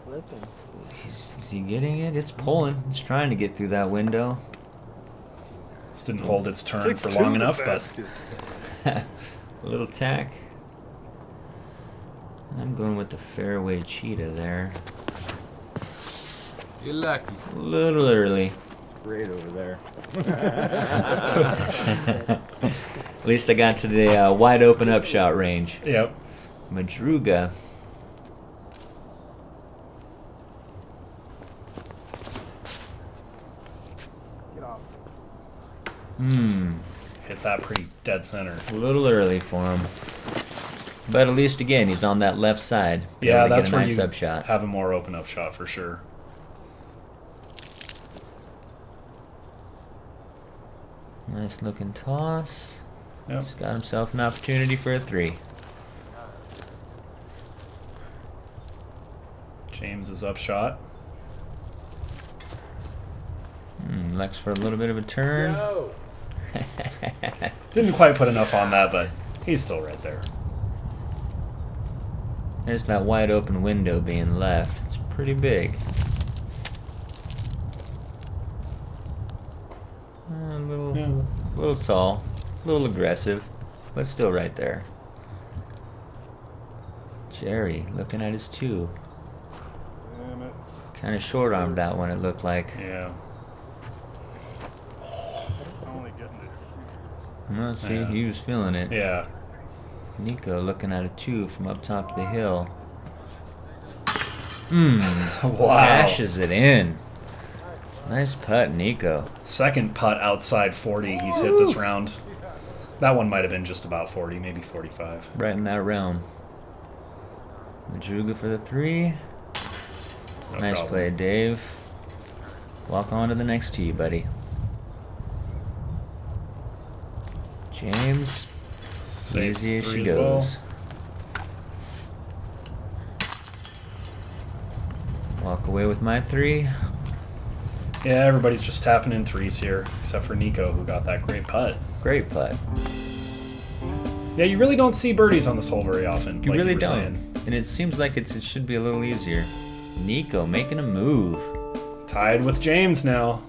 Flipping. Is he getting it? It's pulling. It's trying to get through that window. This didn't hold its turn for long enough, but A little tack. I'm going with the fairway cheetah there. You're lucky. A little early. Great over there. At least I got to the wide open upshot range. yep. Madruga. Get off. Hit that pretty dead center. A little early for him. But at least, again, he's on that left side. Be Yeah, able to that's get a where nice you upshot. have a more open up shot for sure. Nice looking toss. Yep. He's got himself an opportunity for a 3. James's upshot. Looks for a little bit of a turn. Didn't quite put enough on that, but he's still right there. There's that wide open window being left. It's pretty big. A little tall, a little aggressive, but still right there. Jere looking at his 2. Damn it. Kind of short armed that one, it looked like. Yeah. Only getting it. Well, see, Yeah. he was feeling it. Yeah. Nikko looking at a 2 from up top of the hill. Wow. Cashes it in. Nice putt, Nikko. Second putt outside 40 he's hit this round. That one might have been just about 40, maybe 45. Right in that realm. Madruga for the 3. No Nice problem. play, Dave. Walk on to the next tee, buddy. James. Saves Easy as 3 she as well. goes. Walk away with my 3. Yeah, everybody's just tapping in 3s here, except for Nikko, who got that great putt. Great putt. Yeah, you really don't see birdies on this hole very often. You like really were don't. saying. And it seems like it should be a little easier. Nikko making a move. Tied with James now.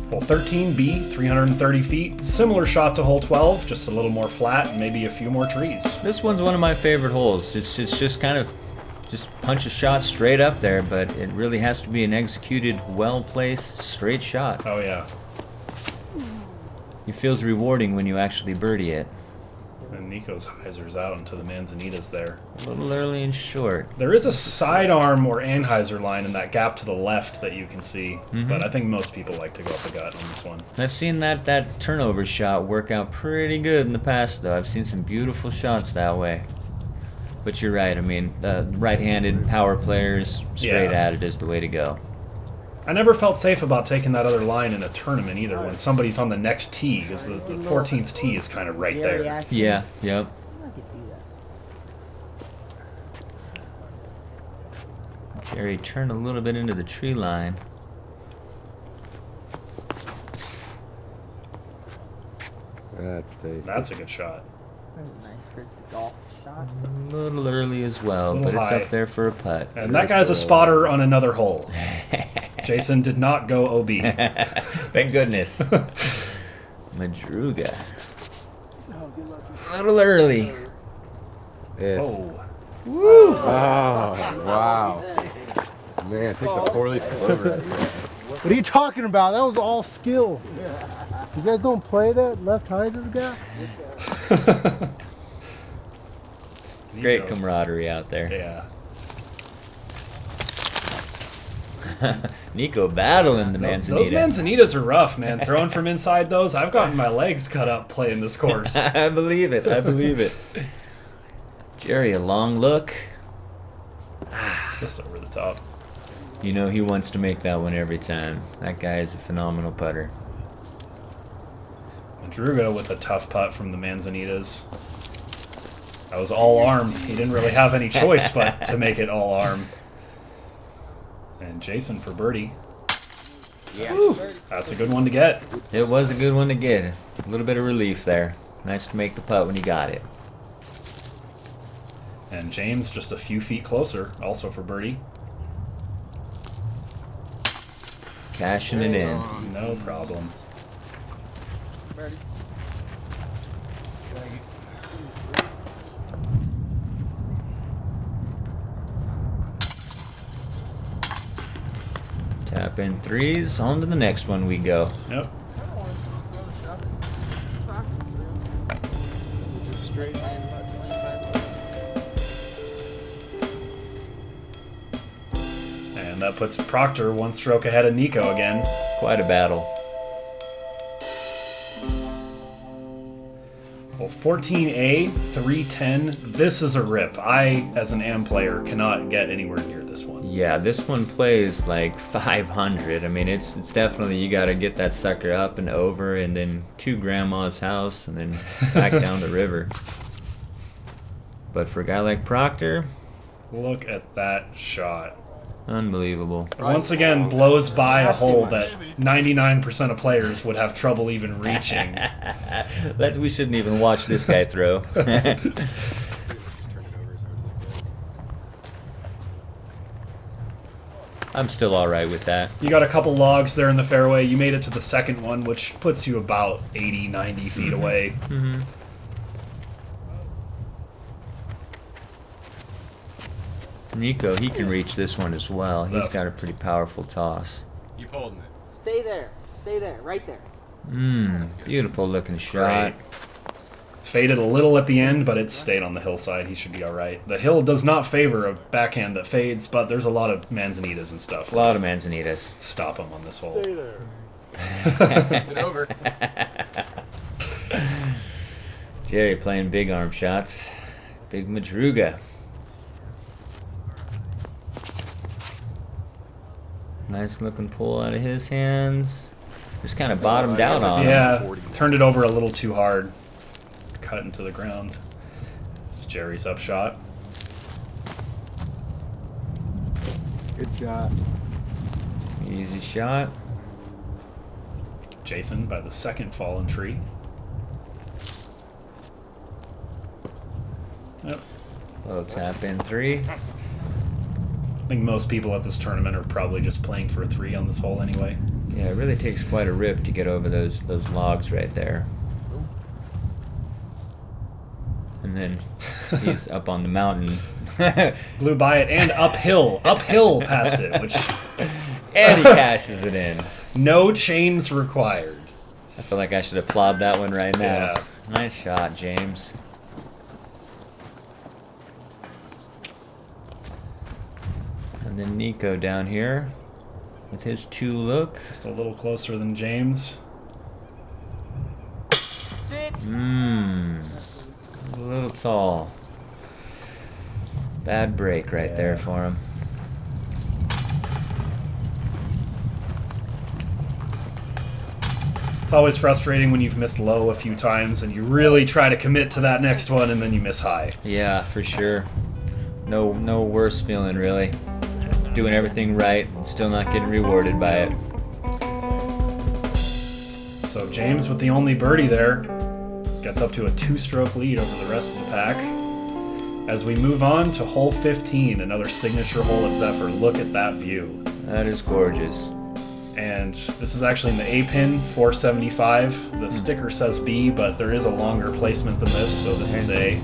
Hole 13B, 330 feet. Similar shot to hole 12, just a little more flat and maybe a few more trees. This one's one of my favorite holes. It's just kind of just punch a shot straight up there, but it really has to be an executed, well-placed, straight shot. Oh yeah. It feels rewarding when you actually birdie it. And Nikko's Hyzer's out into the Manzanitas there. A little early and short. There is a sidearm or Anheuser line in that gap to the left that you can see, but I think most people like to go up the gut on this one. I've seen that turnover shot work out pretty good in the past, though. I've seen some beautiful shots that way. But you're right. I mean, the right-handed power players, straight Yeah. at it is the way to go. I never felt safe about taking that other line in a tournament either when somebody's on the next tee, because the 14th tee is kind of right there. Yeah, yep. I could do that. Jere turned a little bit into the tree line. That's tasty. That's a good shot. That was a nice frisbee golf shot. A little early as well, Little but it's high. up there for a putt. And that guy's a spotter on another hole. Jason did not go OB. Thank goodness. Madruga. Oh, good luck. A little early. Yes. Oh. Oh, wow. man, take the 4-leaf clover out of here. What are you talking about? That was all skill. You guys don't play that left Hyzer guy? Great camaraderie out there. Yeah. Nikko battling the Manzanita. Those Manzanitas are rough, man. Throwing from inside those, I've gotten my legs cut up playing this course. I believe it. I believe it. Jere, a long look. Just over the top. You know he wants to make that one every time. That guy is a phenomenal putter. Madruga with a tough putt from the Manzanitas. That was all arm. He didn't really have any choice but to make it all arm. And Jason for birdie. Yes. That's a good one to get. It was a good one to get. A little bit of relief there. Nice to make the putt when you got it. And James just a few feet closer, also for birdie. Cashing it in. No problem. Birdie. Tap in threes. On to the next one we go. Yep. And that puts Proctor one stroke ahead of Nikko again. Quite a battle. Well, 14A, 310. This is a rip. I, as an AM player, cannot get anywhere near this one. Yeah, this one plays like 500. I mean, it's definitely, you got to get that sucker up and over and then to grandma's house and then back down the river. But for a guy like Proctor, Look at that shot. unbelievable. Once again, blows by a hole that 99% of players would have trouble even reaching. That we shouldn't even watch this guy throw. I'm still all right with that. You got a couple logs there in the fairway. You made it to the second one, which puts you about 80, 90 feet away. Mm-hmm. Nikko, he can reach this one as well. He's got a pretty powerful toss. Keep holding it. Stay there. Stay there. Right there. Beautiful looking shot. Great. Faded a little at the end, but it stayed on the hillside. He should be all right. The hill does not favor a backhand that fades, but there's a lot of Manzanitas and stuff. A lot of Manzanitas. Stop him on this hole. Stay there. Get over. Jere playing big arm shots. Big Madruga. Nice looking pull out of his hands. Just kind of bottomed out on him. Yeah, turned it over a little too hard. Cut into the ground. It's Jerry's upshot. Good shot. Easy shot. Jason by the second fallen tree. Yep. Little tap in three. I think most people at this tournament are probably just playing for a three on this hole anyway. Yeah, it really takes quite a rip to get over those logs right there. And then he's up on the mountain. Blew by it and uphill past it, which And he cashes it in. no chains required. I feel like I should applaud that one right now. Yeah. Nice shot, James. And then Nikko down here with his two look. Just a little closer than James. A little tall. Bad break right there for him. It's always frustrating when you've missed low a few times and you really try to commit to that next one and then you miss high. Yeah, for sure. No worse feeling really. Doing everything right and still not getting rewarded by it. So James with the only birdie there gets up to a 2-stroke lead over the rest of the pack. As we move on to hole 15, another signature hole at Zephyr. Look at that view. That is gorgeous. And this is actually in the A pin, 475. The sticker says B, but there is a longer placement than this, so this is A.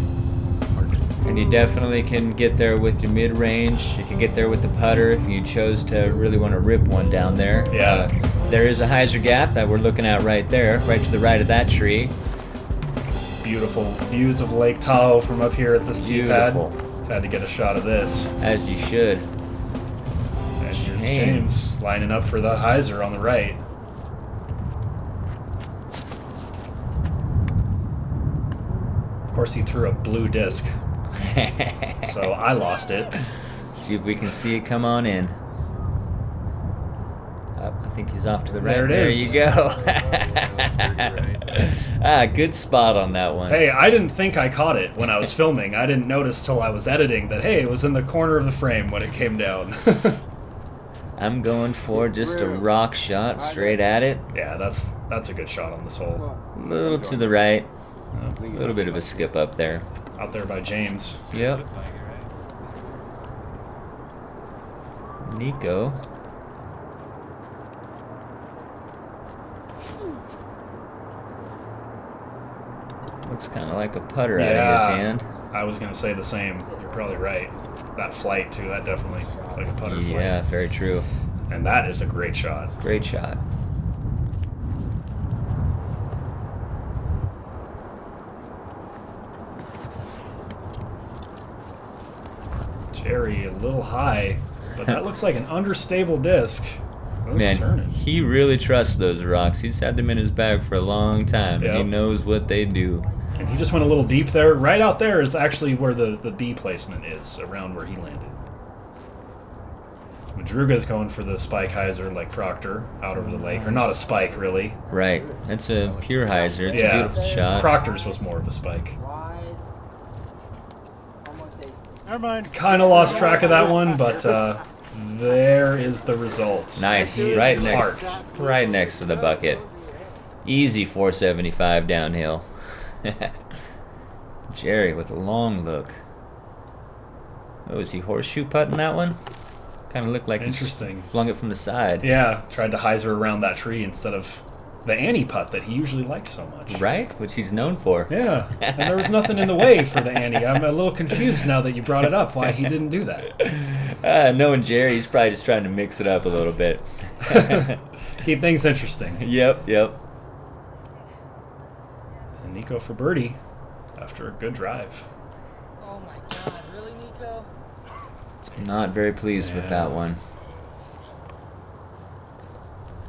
And you definitely can get there with your mid-range. You can get there with the putter if you chose to really want to rip one down there. Yeah. There is a Hyzer gap that we're looking at right there, right to the right of that tree. Beautiful views of Lake Tahoe from up here at this tee pad. Beautiful. Had to get a shot of this. As you should. And here's James lining up for the Hyzer on the right. Of course, he threw a blue disc, so I lost it. See if we can see it come on in. I think he's off to the right. There it is. You go. Good spot on that one. Hey, I didn't think I caught it when I was filming. I didn't notice till I was editing that, hey, it was in the corner of the frame when it came down. I'm going for just a rock shot straight at it. Yeah, that's a good shot on this hole. A little to the right. A little bit of a skip up there. Out there by James. Yep. Nikko. Looks kind of like a putter out of his hand. I was going to say the same. You're probably right. That flight, too, that definitely looks like a putter flight. Yeah, very true. And that is a great shot. Great shot. Jere a little high, but that looks like an understable disc. Oh, Man, it's turning. he really trusts those rocks. He's had them in his bag for a long time, and he Yep. knows what they do. And he just went a little deep there. Right out there is actually where the B placement is, around where he landed. Madruga's going for the spike Hyzer like Proctor out over the lake. Or not a spike, really. Right. That's a pure Hyzer. It's a Yeah. beautiful shot. Proctor's was more of a spike. Wide. Almost ace. Never mind. Kind of lost track of that one, but there is the result. Nice. He is Right next to the bucket. Easy 475 downhill. Jere with a long look. Oh, is he horseshoe putting that one? Kind of looked like Interesting. he flung it from the side. Yeah, tried to Hyzer around that tree instead of the Annie putt that he usually likes so much. Right? Which he's known for. Yeah, and there was nothing in the way for the Annie. I'm a little confused now that you brought it up, why he didn't do that. Knowing Jere, he's probably just trying to mix it up a little bit. Keep things interesting. Yep. And Nikko for birdie after a good drive. Oh my god, really, Nikko? Not very pleased with that one.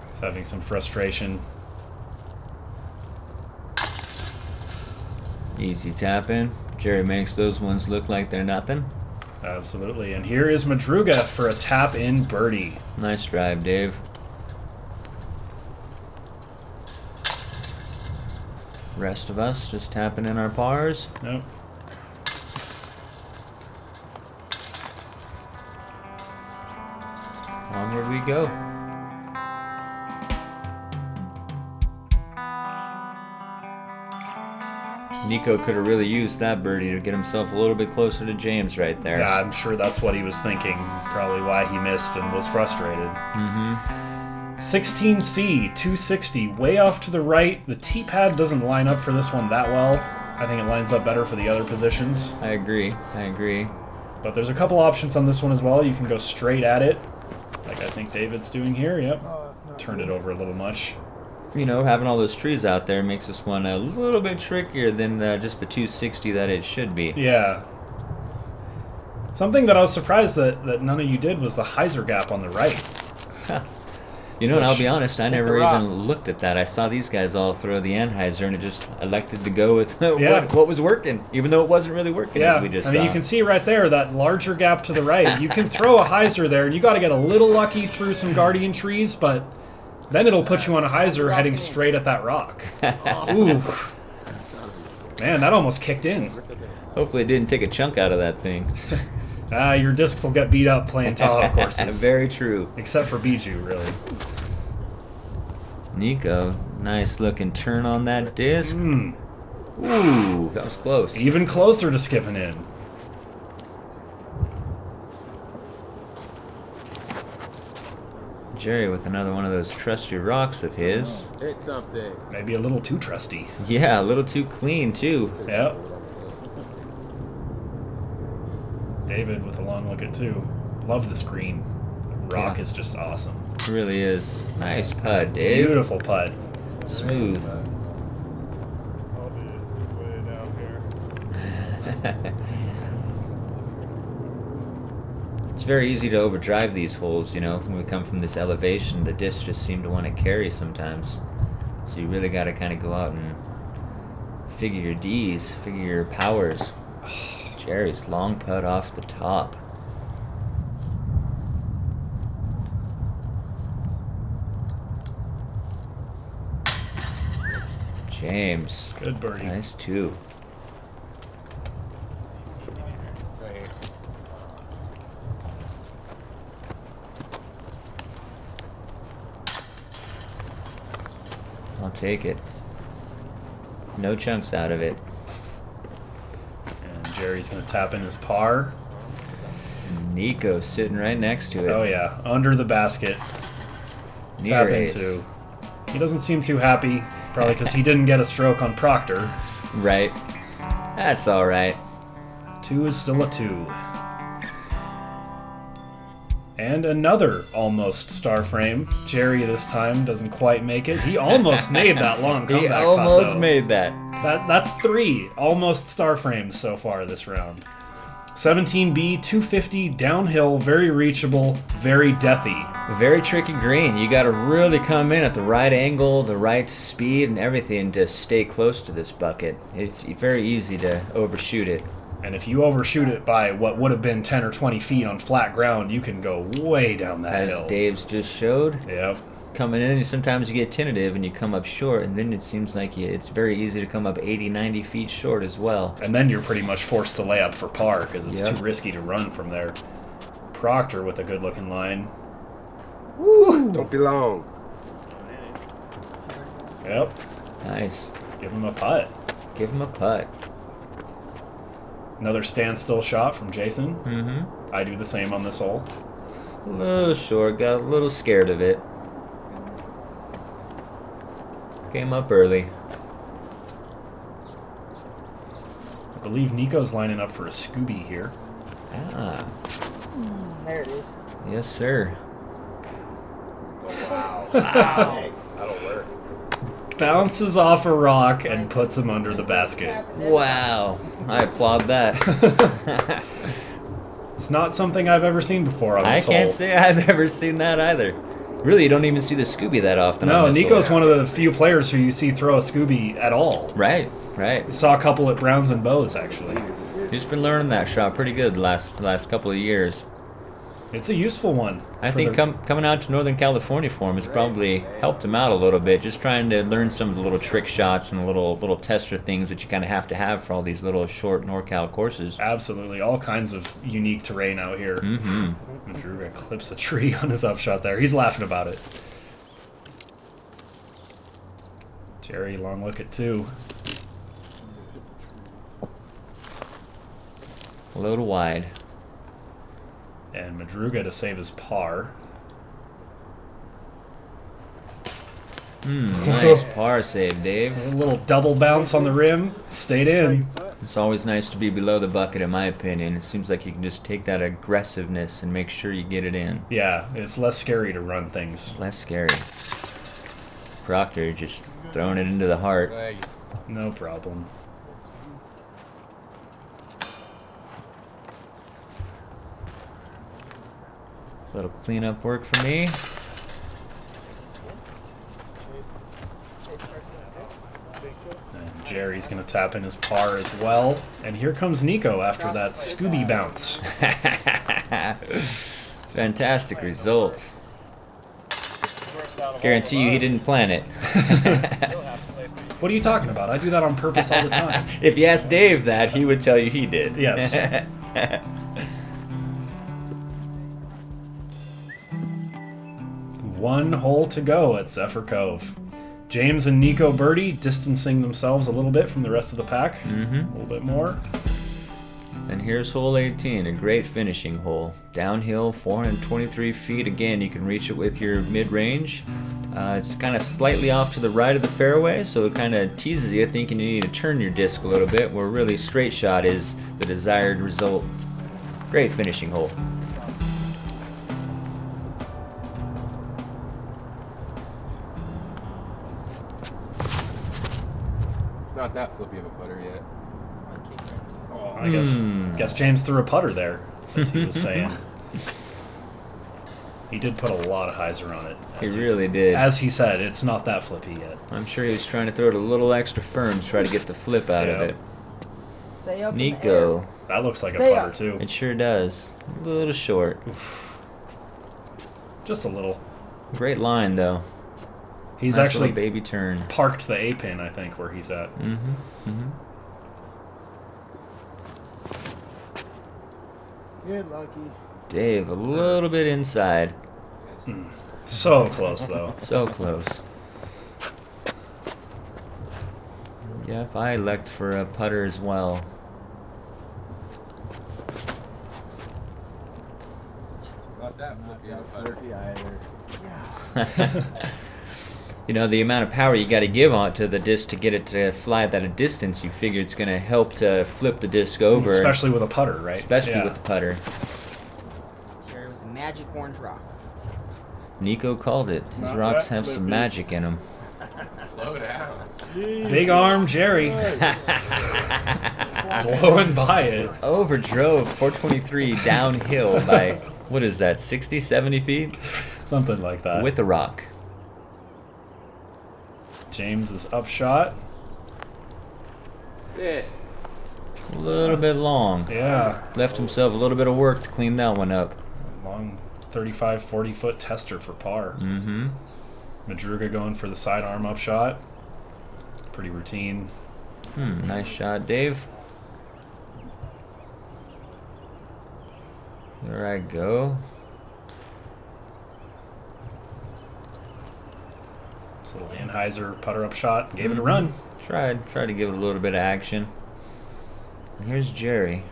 He's having some frustration. Easy tap in. Jere makes those ones look like they're nothing. Absolutely. And here is Madruga for a tap in birdie. Nice drive, Dave. Rest of us just tapping in our pars. Nope. Onward we go. Nikko could have really used that birdie to get himself a little bit closer to James right there. Yeah, I'm sure that's what he was thinking. Probably why he missed and was frustrated. 16C, 260, way off to the right. The tee pad doesn't line up for this one that well. I think it lines up better for the other positions. I agree. But there's a couple options on this one as well. You can go straight at it, like I think David's doing here. Yep. Turned it over a little much. You know, having all those trees out there makes this one a little bit trickier than just the 260 that it should be. Yeah. Something that I was surprised that none of you did was the Hyzer gap on the right. You know, and I'll be honest, I never rock. even looked at that. I saw these guys all throw the Hyzer, and it just elected to go with Yeah. what was working, even though it wasn't really working, Yeah, as we just I mean, saw. you can see right there that larger gap to the right. You can throw a Hyzer there, and you got to get a little lucky through some guardian trees, but then it'll put you on a Hyzer heading straight at that rock. Ooh. Man, that almost kicked in. Hopefully it didn't take a chunk out of that thing. Your discs will get beat up playing Tahoe courses. Very true. Except for Bijou, really. Nikko, nice looking turn on that disc. Ooh, that was close. Even closer to skipping in. Jere with another one of those trusty rocks of his. Hit something. Maybe a little too trusty. Yeah, a little too clean too. Yep. David with a long look at 2. Love this green. Rock Yeah. is just awesome. It really is. Nice putt, Dave. Beautiful putt. Smooth. I'll be way down here. It's very easy to overdrive these holes, you know. When we come from this elevation, the discs just seem to want to carry sometimes. So you really got to kind of go out and figure your D's, figure your powers. Jerry's long putt off the top. James. Good birdie. Nice 2. I'll take it. No chunks out of it. And Jerry's going to tap in his par. Nikko sitting right next to it. Oh, yeah. Under the basket. Near Tap ace. into. He doesn't seem too happy. Probably because he didn't get a stroke on Proctor. Right. That's all right. 2 is still a 2. And another almost star frame. Jerry this time doesn't quite make it. He almost made that long comeback He putt, almost though. made that. That's 3 almost star frames so far this round. 17B, 250, downhill, very reachable, very deathy. Very tricky green. You got to really come in at the right angle, the right speed, and everything to stay close to this bucket. It's very easy to overshoot it. And if you overshoot it by what would have been 10 or 20 feet on flat ground, you can go way down that As hill. Dave's just showed, Yep. coming in, sometimes you get tentative and you come up short, and then it seems like it's very easy to come up 80, 90 feet short as well. And then you're pretty much forced to lay up for par because it's Yep. too risky to run from there. Proctor with a good-looking line. Don't be long. Yep. Nice. Give him a putt. Give him a putt. Another standstill shot from Jason. Mm-hmm. I do the same on this hole. A little short, got a little scared of it. Came up early. I believe Nikko's lining up for a Scooby here. Ah, There it is. yes, sir. That'll work. Bounces off a rock and puts him under the basket. Wow. I applaud that. It's not something I've ever seen before on I this can't hole. say I've ever seen that either. Really, you don't even see the Scooby that often. No, on this Nikko's hole. one of the few players who you see throw a Scooby at all. Right, right. I saw a couple at Browns and Bows, actually. He's been learning that shot pretty good the last couple of years. It's a useful one. I for think the- coming out to Northern California for him has probably helped him out a little bit, just trying to learn some of the little trick shots and the little tester things that you kind of have for all these little short NorCal courses. Absolutely, all kinds of unique terrain out here. Mm-hmm. Madruga clips a tree on his upshot there. He's laughing about it. Jerry, long look at 2. A little wide. And Madruga to save his par. Nice par save, Dave. A little double bounce on the rim. Stayed in. It's always nice to be below the bucket, in my opinion. It seems like you can just take that aggressiveness and make sure you get it in. Yeah, it's less scary to run things. Less scary. Proctor just throwing it into the heart. No problem. A little cleanup work for me. And Jerry's going to tap in his par as well. And here comes Nikko after that Scooby bounce. Fantastic results. Guarantee you he didn't plan it. What are you talking about? I do that on purpose all the time. If you asked Dave that, he would tell you he did. Yes. One hole to go at Zephyr Cove. James and Nikko birdie distancing themselves a little bit from the rest of the pack. Mm-hmm. A little bit more. And here's hole 18, a great finishing hole. Downhill, 423 feet. Again, you can reach it with your mid-range. It's kind of slightly off to the right of the fairway, so it kind of teases you thinking you need to turn your disc a little bit, where really straight shot is the desired result. Great finishing hole. It's not that flippy of a putter yet. I guess James threw a putter there, as he was saying. He did put a lot of hyzer on it. He really did. As he said, it's not that flippy yet. I'm sure he was trying to throw it a little extra firm to try to get the flip out of it. Stay up in the air. Nikko. That looks like Stay a putter, up. too. It sure does. A little short. Just a little. Great line, though. He's Nice actually little baby turn. parked the A-pin, I think, where he's at. Get lucky. Dave, a little bit inside. So close, though. So close. Yep, I elect for a putter as well. Not that flippy of a putter. You know, the amount of power you got to give onto the disc to get it to fly that a distance, you figure it's going to help to flip the disc over. Especially with a putter, right? Especially with the putter. Jere with the magic orange rock. Nikko called it. His Not rocks that have some flippy. magic in them. Slow down. Big arm Jerry. Blowing by it. Overdrove 423 downhill by, what is that, 60, 70 feet? Something like that. With the rock. James is upshot. Sit. A little bit long. Yeah. Left himself a little bit of work to clean that one up. Long 35, 40 foot tester for par. Mm-hmm. Madruga going for the sidearm upshot. Pretty routine. Nice shot, Dave. There I go. This little Hyzer putter up shot. Gave it a run. Tried to give it a little bit of action. And here's Jere.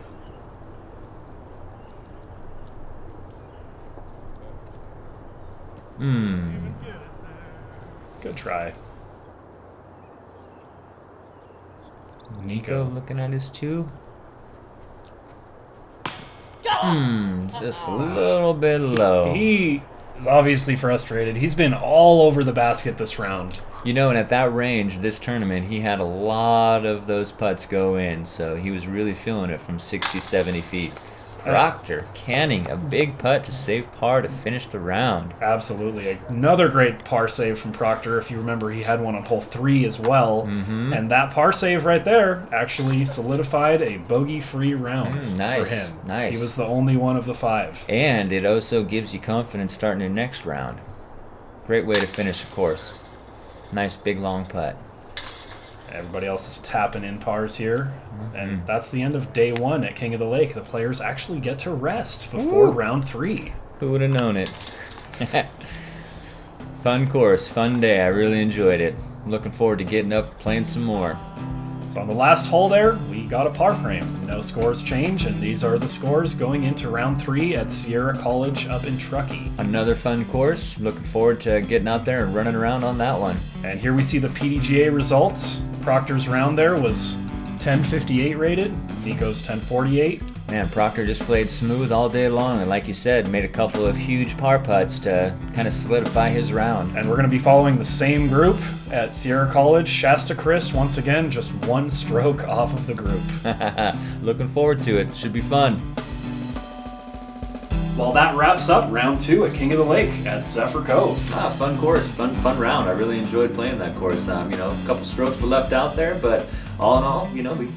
Good try. Nikko looking at his two. Just a little bit low. He is obviously frustrated. He's been all over the basket this round. You know, and at that range, this tournament, he had a lot of those putts go in, so he was really feeling it from 60, 70 feet. Proctor canning a big putt to save par to finish the round. Absolutely. Another great par save from Proctor. If you remember, he had one on hole 3 as well. And that par save right there actually solidified a bogey-free round Nice, for him. nice. He was the only one of the 5. And it also gives you confidence starting your next round. Great way to finish a course. Nice big long putt. Everybody else is tapping in pars here. And that's the end of day 1 at King of the Lake. The players actually get to rest before round 3. Who would have known it? Fun course, fun day. I really enjoyed it. Looking forward to getting up, playing some more. So on the last hole there, we got a par frame. No scores change, and these are the scores going into round 3 at Sierra College up in Truckee. Another fun course. Looking forward to getting out there and running around on that one. And here we see the PDGA results. Proctor's round there was 1058 rated. Nikko's 1048. Man, Proctor just played smooth all day long, and like you said, made a couple of huge par putts to kind of solidify his round. And we're going to be following the same group at Sierra College. Shasta Chris, once again, just 1 stroke off of the group. Looking forward to it. Should be fun. Well, that wraps up round 2 at King of the Lake at Zephyr Cove. Fun course, fun round. I really enjoyed playing that course. A couple strokes were left out there, but all in all,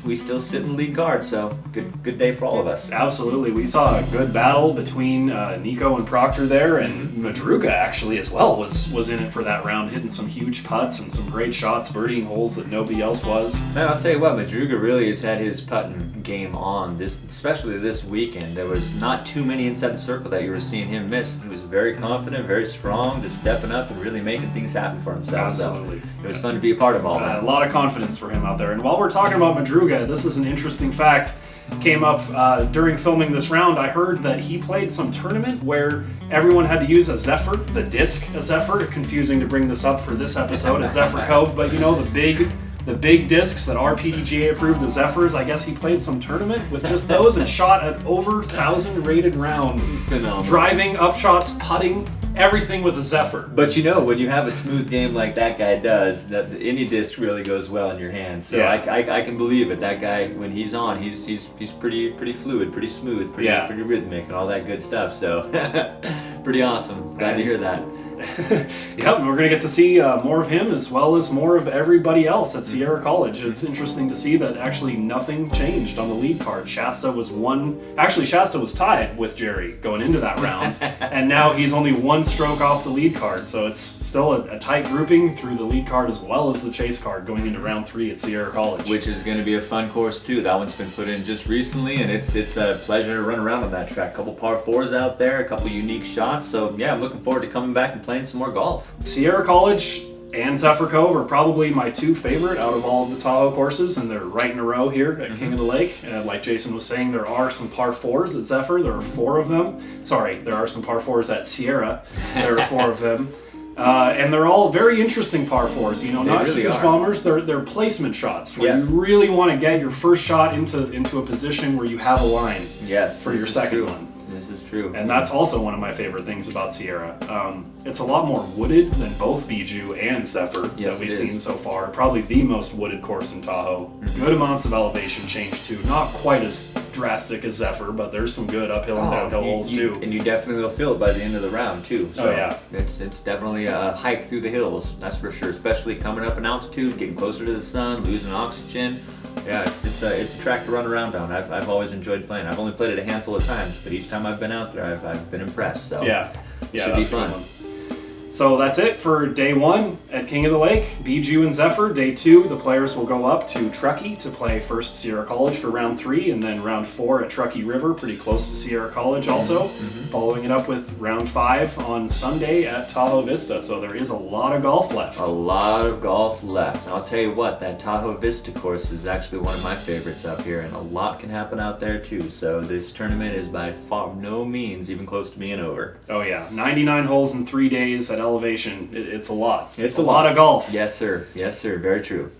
we still sit in the lead card, so good day for all of us. Absolutely. We saw a good battle between Nikko and Proctor there, and Madruga actually as well was in it for that round, hitting some huge putts and some great shots, birdieing holes that nobody else was. Man, I'll tell you what, Madruga really has had his putting game on, especially this weekend. There was not too many inside the circle that you were seeing him miss. He was very confident, very strong, just stepping up and really making things happen for himself. Absolutely. So it was fun to be a part of all that. A lot of confidence for him out there. And while we're talking about Madruga, this is an interesting fact. Came up during filming this round. I heard that he played some tournament where everyone had to use a Zephyr, the disc a Zephyr. Confusing to bring this up for this episode at Zephyr Cove, but the big The big discs that our PDGA approved, the Zephyrs, I guess he played some tournament with just those and shot an over 1,000 rated round. Phenomenal. Driving, upshots, putting, everything with a Zephyr. But you know, when you have a smooth game like that guy does, that any disc really goes well in your hand. So Yeah. I can believe it. That guy, when he's on, he's pretty fluid, pretty smooth, pretty rhythmic, and all that good stuff. So pretty awesome. Glad to hear that. Yep, we're going to get to see more of him as well as more of everybody else at Sierra College. It's interesting to see that actually nothing changed on the lead card. Shasta was tied with Jere going into that round, and now he's only one stroke off the lead card, so it's still a tight grouping through the lead card as well as the chase card going into round 3 at Sierra College. Which is going to be a fun course too. That one's been put in just recently, and it's a pleasure to run around on that track. A couple par 4s out there, a couple unique shots, so yeah, I'm looking forward to coming back and playing some more golf. Sierra College and Zephyr Cove are probably my two favorite out of all of the Tahoe courses, and they're right in a row here at King of the Lake. Like Jason was saying, there are some par 4s at Zephyr. There are 4 of them. Sorry, there are some par 4s at Sierra. There are 4 of them. And they're all very interesting par 4s. You know, not really huge are. bombers. They're placement shots where Yes. you really want to get your first shot into a position where you have a line Yes, for this your is second true. one. This is true. And that's also one of my favorite things about Sierra. It's a lot more wooded than both Bijou and Zephyr Yes, that we've it is. seen so far. Probably the most wooded course in Tahoe. Good amounts of elevation change too. Not quite as drastic as Zephyr, but there's some good uphill and downhill holes too. And you definitely will feel it by the end of the round too. So Oh, yeah. It's definitely a hike through the hills, that's for sure. Especially coming up in altitude, getting closer to the sun, losing oxygen. Yeah, it's a track to run around on. I've always enjoyed playing. I've only played it a handful of times, but each time I've been out there, I've been impressed. So Yeah, should be that's a good fun. one. So that's it for day 1 at King of the Lake, Bijou and Zephyr. Day 2, the players will go up to Truckee to play first Sierra College for round 3, and then round 4 at Truckee River, pretty close to Sierra College also. Following it up with round 5 on Sunday at Tahoe Vista. So there is a lot of golf left. A lot of golf left. And I'll tell you what, that Tahoe Vista course is actually one of my favorites up here, and a lot can happen out there too. So this tournament is by far no means even close to being over. Oh yeah, 99 holes in 3 days at elevation. It's a lot. It's a lot of golf. Yes, sir. Yes, sir. Very true.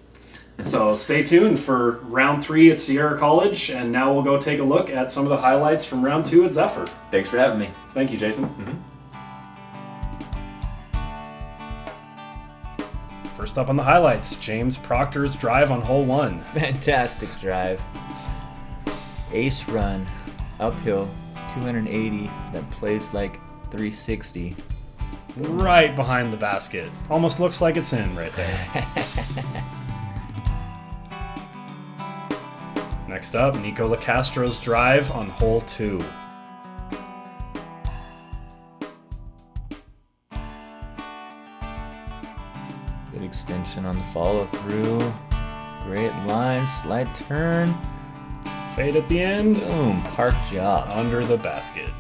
So stay tuned for round 3 at Sierra College, and now we'll go take a look at some of the highlights from round 2 at Zephyr. Thanks for having me. Thank you, Jason. First up on the highlights, James Proctor's drive on hole 1. Fantastic drive. Ace run, uphill, 280, that plays like 360. Right behind the basket. Almost looks like it's in right there. Next up, Nikko Locastro's drive on hole 2. Good extension on the follow through. Great line, slight turn. Fade at the end. Boom, park job. Under the basket.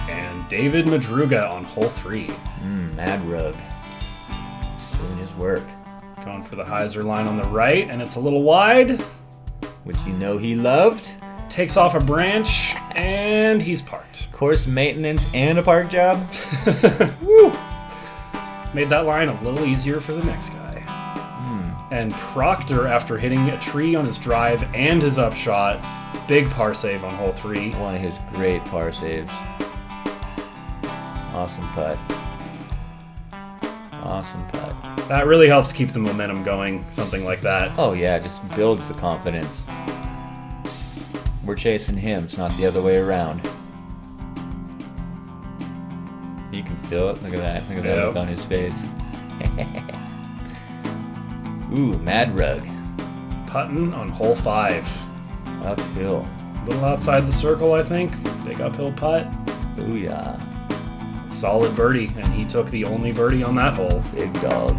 And David Madruga on hole 3. Madruga. Doing his work. Going for the Hyzer line on the right, and it's a little wide. Which you know he loved. Takes off a branch, and he's parked. Course maintenance and a park job. Woo! Made that line a little easier for the next guy. And Proctor, after hitting a tree on his drive and his upshot, big par save on hole 3. One of his great par saves. Awesome putt. Awesome putt. That really helps keep the momentum going, something like that. Oh yeah, just builds the confidence. We're chasing him, it's not the other way around. You can feel it. Look at that. Look at that look on his face. Ooh, Madruga. Putting on hole 5. Uphill. A little outside the circle, I think. Big uphill putt. Booyah. Solid birdie, and he took the only birdie on that hole. Big dog.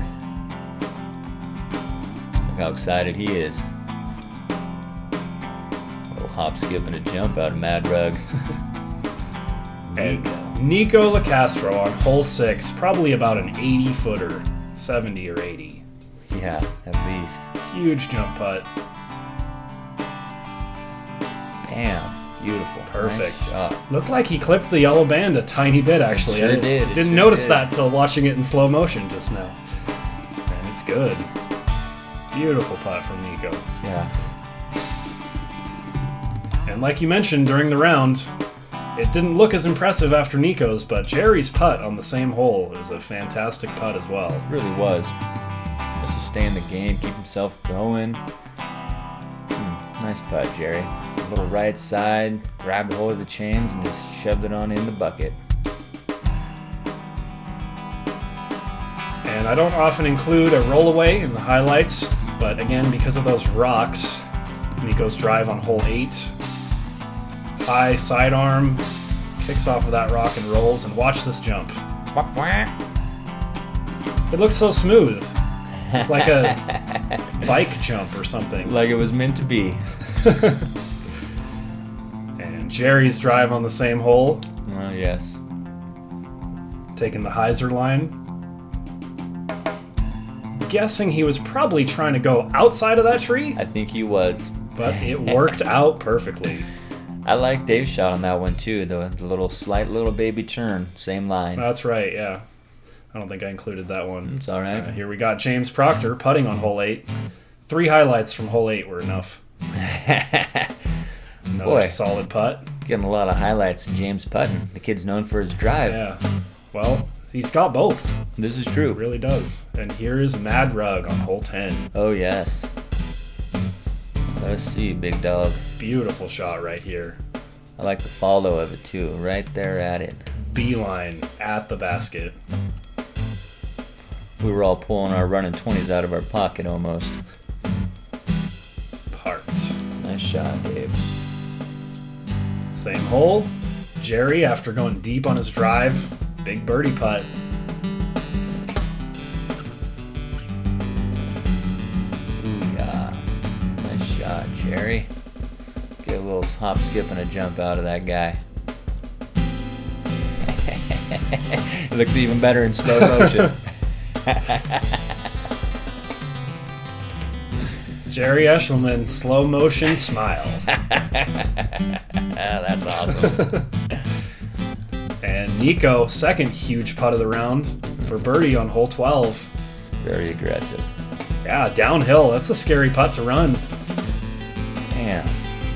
Look how excited he is. Little hop, skip, and a jump out of Madruga. And Nikko Locastro on hole 6, probably about an 80-footer, 70 or 80. Yeah, at least. Huge jump putt. Bam. Beautiful. Perfect. Nice shot. Looked like he clipped the yellow band a tiny bit, actually. Sure I did. Didn't Sure notice did. that till watching it in slow motion just now. good. Beautiful putt from Nikko. Yeah. And like you mentioned during the round, it didn't look as impressive after Nikko's, but Jere's putt on the same hole is a fantastic putt as well. It really was. Just to stay in the game, keep himself going. Nice putt, Jere. A little right side, grabbed a hold of the chains and just shoved it on in the bucket. And I don't often include a rollaway in the highlights, but again, because of those rocks, Nikko's drive on hole 8. High sidearm, kicks off of that rock and rolls, and watch this jump. It looks so smooth. It's like a bike jump or something. Like it was meant to be. And Jere's drive on the same hole. Oh, yes. Taking the Hyzer line. Guessing he was probably trying to go outside of that tree, I think he was. but it worked out perfectly. I like Dave's shot on that one too, the little slight little baby turn, same line. That's right, yeah. I don't think I included that one. It's all right. Here we got James Proctor putting on hole 8. 3 highlights from hole 8 were enough. Another Boy. solid putt. Getting a lot of highlights in James putting. The kid's known for his drive. Yeah. Well, he's got both. This is true. He really does. And here's Madruga on hole 10. Oh, yes. Let us see, big dog. Beautiful shot right here. I like the follow of it too, right there at it. Beeline at the basket. We were all pulling our running 20s out of our pocket almost. Part. Nice shot, Dave. Same hole. Jere, after going deep on his drive, big birdie putt. Booyah. Nice shot, Jere. Get a little hop, skip, and a jump out of that guy. It looks even better in slow motion. Jere Eshelman, slow motion smile. That's awesome. And Nikko, second huge putt of the round for birdie on hole 12. Very aggressive. Yeah, downhill. That's a scary putt to run. Man,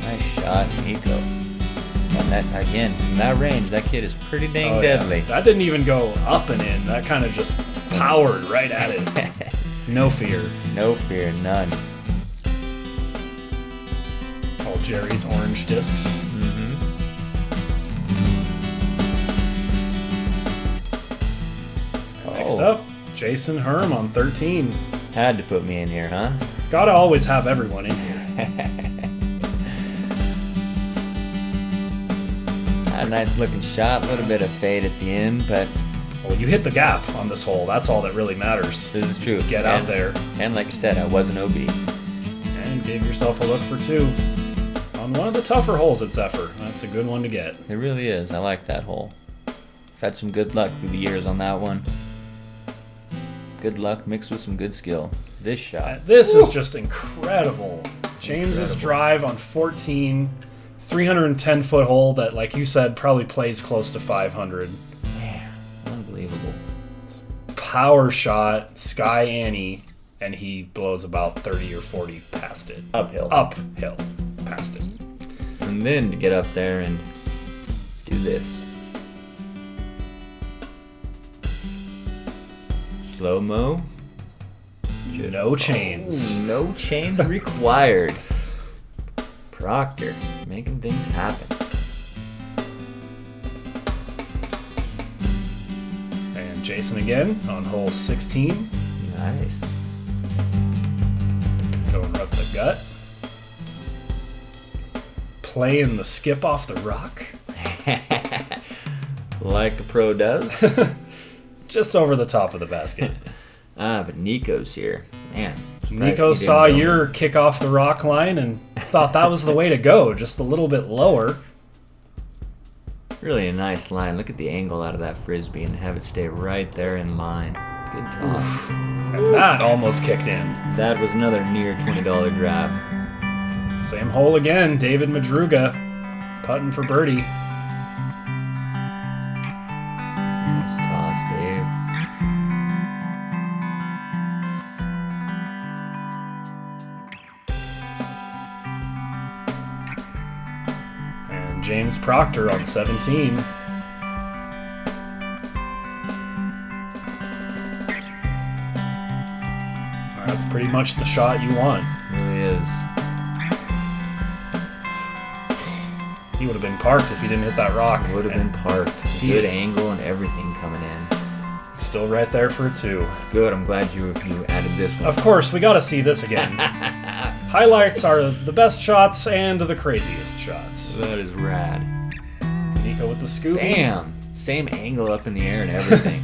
nice shot, Nikko. And that, again, from that range, that kid is pretty dang deadly. Yeah. That didn't even go up and in. That kind of just powered right at it. No fear. No fear, none. All Jere's orange discs. Next up, Jason Herm on 13. Had to put me in here, huh? Gotta always have everyone in here. A nice looking shot, a little bit of fade at the end, but Well, you hit the gap on this hole. That's all that really matters. this is true. Get out there. And like I said, I was an OB. And gave yourself a look for 2. On one of the tougher holes at Zephyr. That's a good one to get. It really is. I like that hole. I've had some good luck through the years on that one. Good luck mixed with some good skill. This shot. This is just incredible. James's drive on 14, 310-foot hole that, like you said, probably plays close to 500. Man, unbelievable. Power shot, Sky Annie, and he blows about 30 or 40 past it. Uphill. Uphill past it. And then to get up there and do this. Slow-mo. No chains. Ooh, no chains required. Proctor, making things happen. And Jason again on hole 16. Nice. Going up the gut. Playing the skip off the rock. Like a pro does. Just over the top of the basket. But Nikko's here. Man. Nikko saw your kick off the rock line and thought that was the way to go, just a little bit lower. Really a nice line. Look at the angle out of that frisbee and have it stay right there in line. Good toss. And that almost kicked in. That was another near $20 grab. Same hole again, David Madruga putting for birdie. Nice toss, Dave. James Proctor on 17. That's pretty much the shot you want. It really is. He would have been parked if he didn't hit that rock. Would have been parked. Good angle and everything coming in. Still right there for a 2. Good, I'm glad you added this one. Of course, we gotta see this again. Highlights are the best shots and the craziest shots. That is rad. Nikko with the scoop. Bam! Same angle up in the air and everything.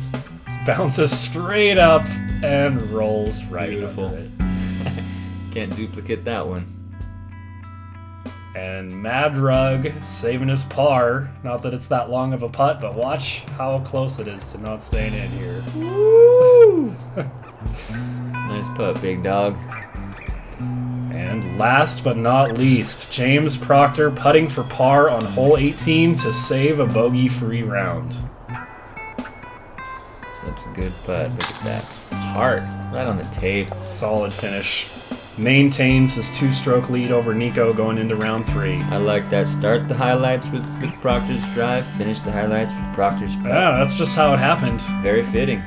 Bounces straight up and rolls right Beautiful. under it. Can't duplicate that one. And Madruga saving his par. Not that it's that long of a putt, but watch how close it is to not staying in here. Woo! Nice putt, big dog. And last but not least, James Proctor putting for par on hole 18 to save a bogey-free round. Such a good putt. Look at that. Heart. Right on the tape. Solid finish. Maintains his 2-stroke lead over Nikko going into round 3. I like that. Start the highlights with Proctor's drive. Finish the highlights with Proctor's putt. Yeah, that's just how it happened. Very fitting.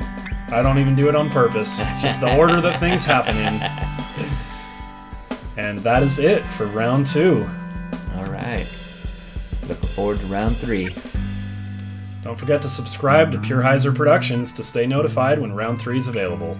I don't even do it on purpose. It's just the order that things happen in. And that is it for round 2. All right. Looking forward to round 3. Don't forget to subscribe to Pure Hyzer Productions to stay notified when round 3 is available.